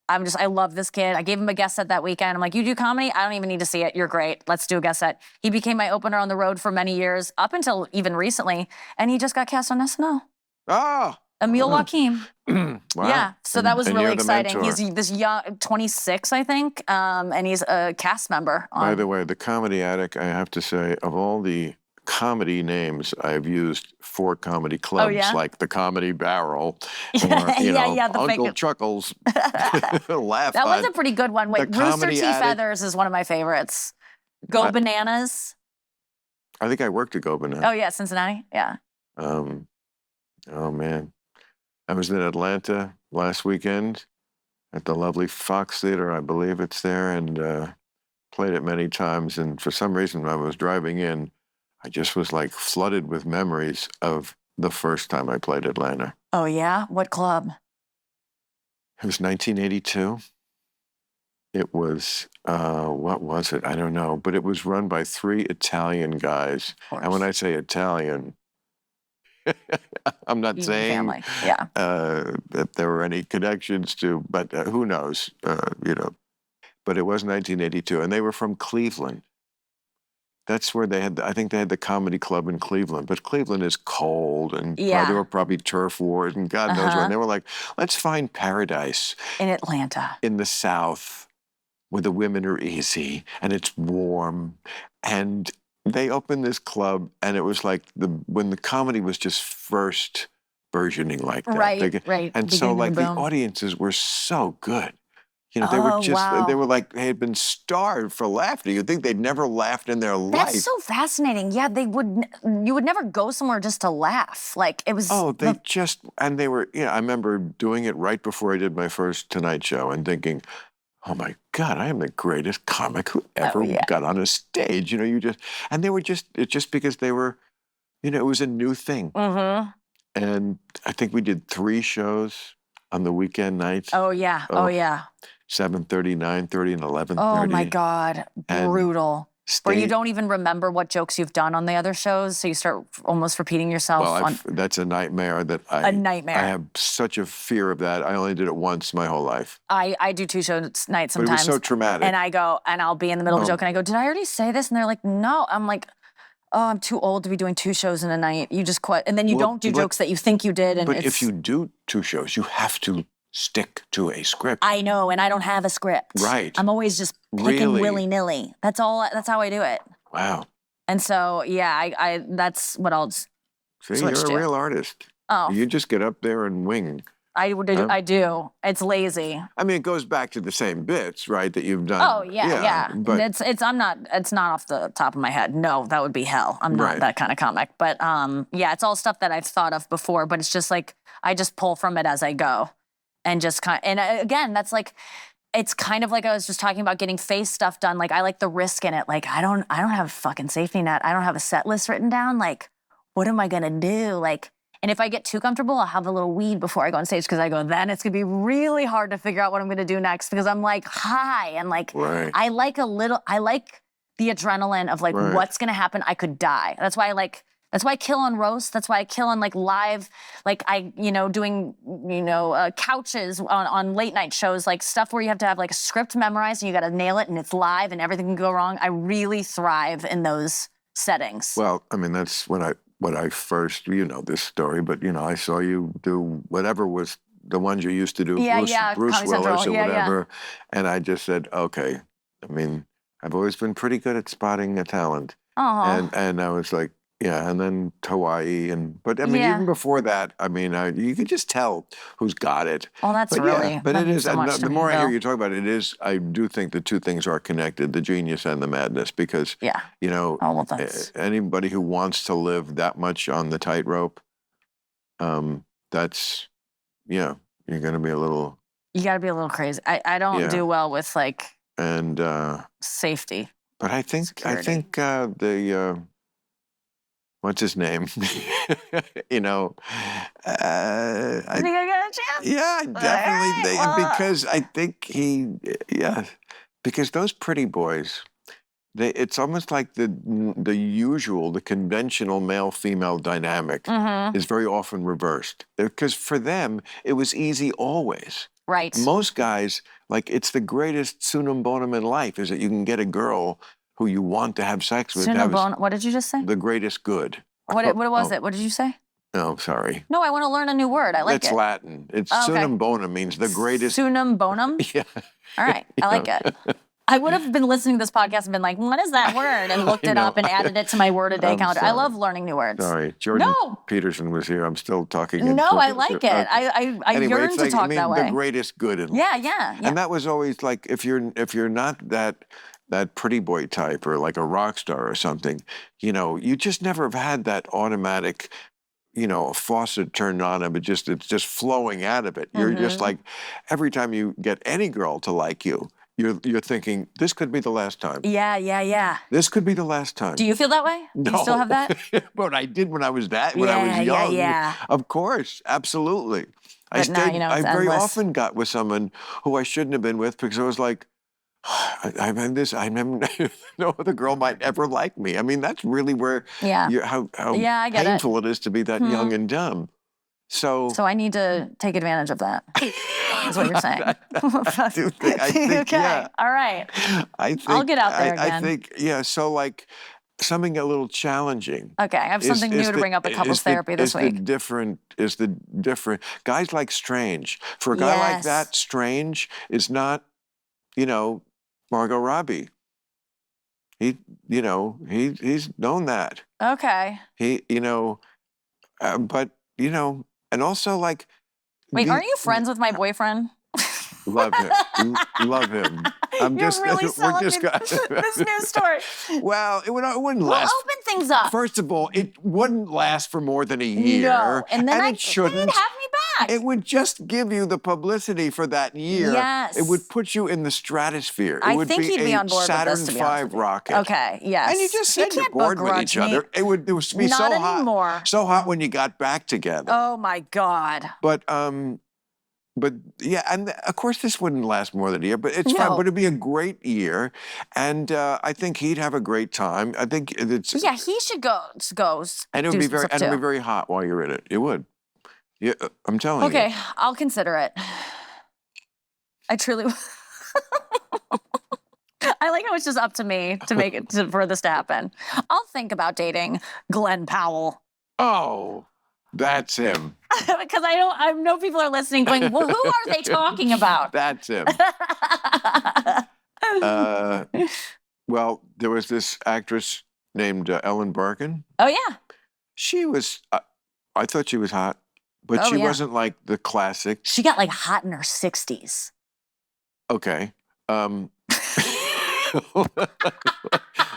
I love this kid. I gave him a guest set that weekend. I'm like, you do comedy? I don't even need to see it. You're great. Let's do a guest set. He became my opener on the road for many years, up until even recently. And he just got cast on SNL. Oh! Emil Joachim. Wow. Yeah, so that was And really you're the exciting. mentor. He's this young, 26, I think, and he's a cast member. By the way, the Comedy Attic, I have to say, of all the comedy names I've used for comedy clubs, yeah? like the Comedy Barrel, or, the Uncle fake- Chuckles, Laugh That was Hut. a pretty good one. Wait, the Rooster Comedy T. Attic. Feathers is one of my favorites. Go Bananas. I think I worked at Gobin. Oh, yeah, Cincinnati. Yeah. Oh, man. I was in Atlanta last weekend at the lovely Fox Theater, I believe it's there, and played it many times. And for some reason, when I was driving in, I just was like flooded with memories of the first time I played Atlanta. Oh, yeah? What club? It was 1982. It was, what was it? I don't know. But it was run by 3 Italian guys. Of And when course. I say Italian, I'm not Even saying family. Yeah. that there were any connections to, but who knows, you know. But it was 1982, and they were from Cleveland. That's where they had, I think they had the comedy club in Cleveland, but Cleveland is cold and Yeah. there were probably turf wars and God knows what. And Uh-huh. they were like, let's find paradise In Atlanta. in the South where the women are easy and it's warm. And they opened this club, and it was like when the comedy was just first burgeoning like that. Right, right. And so Beginning of like the the boom. audiences were so good. You know, they were Oh, just, they wow. were like, they had been starved for laughter. You'd think they'd never laughed in their life. That's so fascinating. Yeah, you would never go somewhere just to laugh. Like, it was. Oh, they just, and they were, I remember doing it right before I did my first Tonight Show and thinking, oh my God, I am the greatest comic who ever yeah. got on a stage. You know, and they were it's just because they were, it was a new thing. Mm-hmm. And I think we did 3 shows on the weekend nights. Oh, yeah. Oh, yeah. 7:30, 9:30, and 11:30. Oh, my God. And Brutal. Where you don't even remember what jokes you've done on the other shows, so you start almost repeating yourself. Well, that's a nightmare that a nightmare. I have such a fear of that. I only did it once my whole life. I do 2 shows nights sometimes. But it was so traumatic. And I go, and I'll be in the middle of a joke, and I go, did I already say this? And they're like, no. I'm like, oh, I'm too old to be doing 2 shows in a night. You just quit. And then you don't do jokes that you think you did. And but if you do 2 shows, you have to stick to a script. I know, and I don't have a script. Right. I'm always just picking willy-nilly. That's how I do it. Wow. And so, yeah, I that's what I'll See, switch you're to. a real artist. Oh. You just get up there and wing. I do. It's lazy. I mean, it goes back to the same bits, right, that you've done. Oh, yeah. But it's not off the top of my head. No, that would be hell. I'm not that kind of comic. But yeah, it's all stuff that I've thought of before, but it's just like I just pull from it as I go. And just again, that's like, it's kind of like I was just talking about getting face stuff done. Like, I like the risk in it. Like, I don't have a fucking safety net. I don't have a set list written down. Like, what am I gonna do? Like, and if I get too comfortable, I'll have a little weed before I go on stage, because I go, then it's gonna be really hard to figure out what I'm gonna do next, because I'm like high and like, I like the adrenaline of like, what's gonna happen? I could die. That's why I kill on roast. That's why I kill on like live, like doing, couches on late night shows, like stuff where you have to have like a script memorized and you got to nail it and it's live and everything can go wrong. I really thrive in those settings. Well, I mean, that's when I first, this story, but I saw you do whatever was the ones you used to do, Bruce Willis or whatever. And I just said, okay, I mean, I've always been pretty good at spotting a talent. And I was like, yeah, and then Hawaii, but I mean, even before that, I mean, you could just tell who's got it. Well, but it is. So the more I hear you talk about it, I do think the 2 things are connected: the genius and the madness. Because anybody who wants to live that much on the tightrope, that's you're going to be a little. You got to be a little crazy. I don't do well with like safety. But I think the. What's his name? I think I got a chance. Yeah, definitely. Because I think because those pretty boys, it's almost like the conventional male-female dynamic is very often reversed. Because for them, it was easy always. Right. Most guys, like, it's the greatest sunum bonum in life is that you can get a girl who you want to have sex with. What did you just say? The greatest good. What was it? What did you say? No, sorry. No, I want to learn a new word. I like it. It's Latin. It's sunum bonum means the greatest. Sunum bonum? Yeah. All right. I like it. I would have been listening to this podcast and been like, what is that word? And looked it up and added it to my word a day calendar. Sorry. I love learning new words. Sorry. Jordan Peterson was here. I'm still talking. No, I like it. I yearn to talk that way. The greatest good in life. Yeah. And that was always like, if you're not that pretty boy type or like a rock star or something, you just never have had that automatic, a faucet turned on and it's just flowing out of it. You're just like, every time you get any girl to like you, you're thinking this could be the last time. Yeah. This could be the last time. Do you feel that way? Do you still have that? But I did when I was young. Yeah. Of course, absolutely. But now, you know, I it's very endless. often got with someone who I shouldn't have been with because I was like, I no other girl might ever like me. I mean, that's really where how Yeah, I get it. painful it is to be that young and dumb. So I need to take advantage of that. Is what you're saying. I think Okay. yeah. All right. I'll get out there I again. think, yeah, so like something a little challenging. Okay, I have something new to bring up at couples therapy this week. Is the different guys like Strange. For a guy like that, Strange is not, Margot Robbie. He's known that. Okay. But and also like. Wait, aren't you friends with my boyfriend? Love him. Love him. You're really selling this new story. Well, it wouldn't We'll last. open things up. First of all, it wouldn't last for more than a year. No, and then it shouldn't. They'd have me back. It would just give you the publicity for that year. Yes. It would put you in the stratosphere. It I would think be he'd be a on board Saturn with this, to be honest with V you. rocket. Okay, yes. And you just said you're can't bored with each begrudge me. other. It would be so Not hot. anymore. So hot when you got back together. Oh my God. But yeah, and of course this wouldn't last more than a year, but it's fine. But it'd be a great year, and I think he'd have a great time. I think it's he should go. And it would be very hot while you're in it. It would. Yeah, I'm telling you. Okay, I'll consider it. I truly. I like how it's just up to me to make it for this to happen. I'll think about dating Glenn Powell. Oh. That's him. Because I know people are listening going, well, who are they talking about? That's him. Well, there was this actress named Ellen Barkin. Oh, yeah. She was, I thought she was hot, but she wasn't like the classic. She got like hot in her 60s. Okay.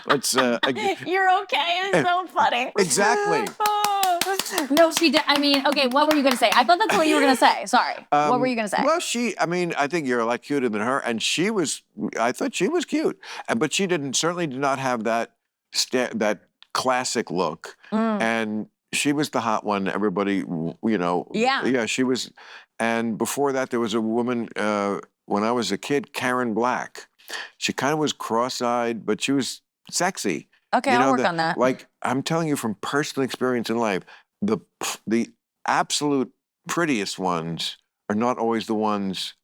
Let's. You're okay. It's so funny. Exactly. No, she did. I mean, okay, what were you going to say? I thought that's what you were going to say. Sorry. What were you going to say? Well, I think you're a lot cuter than her, and I thought she was cute, but she certainly did not have that classic look, and she was the hot one. Everybody, yeah, she was. And before that, there was a woman when I was a kid, Karen Black. She kind of was cross-eyed, but she was sexy. Okay, I'll work on that. Like, I'm telling you from personal experience in life, the absolute prettiest ones are not always the ones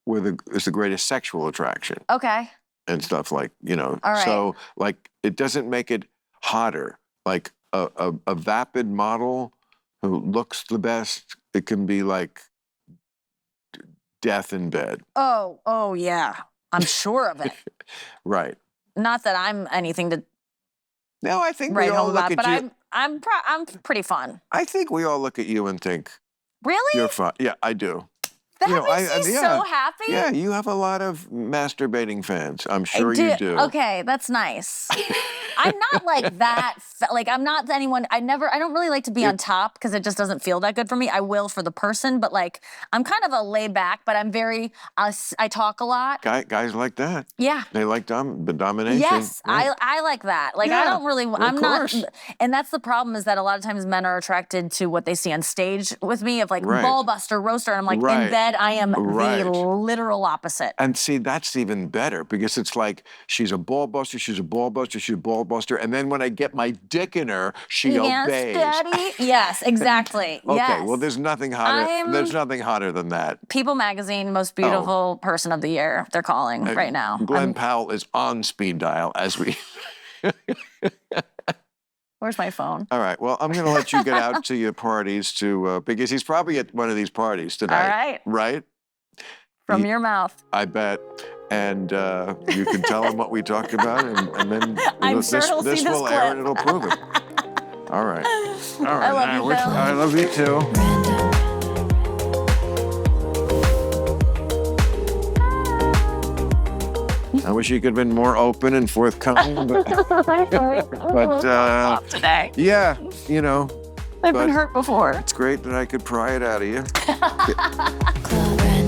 where there's the greatest sexual attraction. Okay. And stuff like, All right. So, like, it doesn't make it hotter. Like, a vapid model who looks the best, it can be like death in bed. Oh, yeah. I'm sure of it. Right. Not that I'm anything to No, I think write we all home look about, at but you. I'm pretty fun. I think we all look at you and think Really? you're fun. Yeah, I do. That makes me so happy. Yeah, you have a lot of masturbating fans. I'm sure you do. Okay, that's nice. I'm not like that. Like, I'm not anyone. I don't really like to be on top because it just doesn't feel that good for me. I will for the person, but like, I'm kind of a laid back, but I'm very, I talk a lot. Guys like that. Yeah. They like the domination. Yes, right? I like that. Like, Yeah, I don't really, I'm of not, course. and that's the problem is that a lot of times men are attracted to what they see on stage with me of like Right. ball buster, roaster, and I'm like, Right. in bed, I am Right. the literal opposite. And see, that's even better because it's like she's a ball buster, she's a ball buster, she's a ball buster, and then when I get my dick in her, she obeys. Yes, Daddy. Yes, exactly. Okay, yes. well, there's nothing hotter. There's nothing hotter than that. People Magazine, most beautiful person of the year. They're calling right now. Glenn Powell is on speed dial as we. Where's my phone? All right. Well, I'm going to let you get out to your parties because he's probably at one of these parties tonight. All right. Right? From your mouth. I bet. And you can tell him what we talked about, and then I'm sure he'll see this this will air clip. and it'll prove it. All right. All right. I love you, Bill. I love you too. Random. I wish you could have been more open and forthcoming, but Today. yeah, I've been hurt before. it's great that I could pry it out of you. Club Random.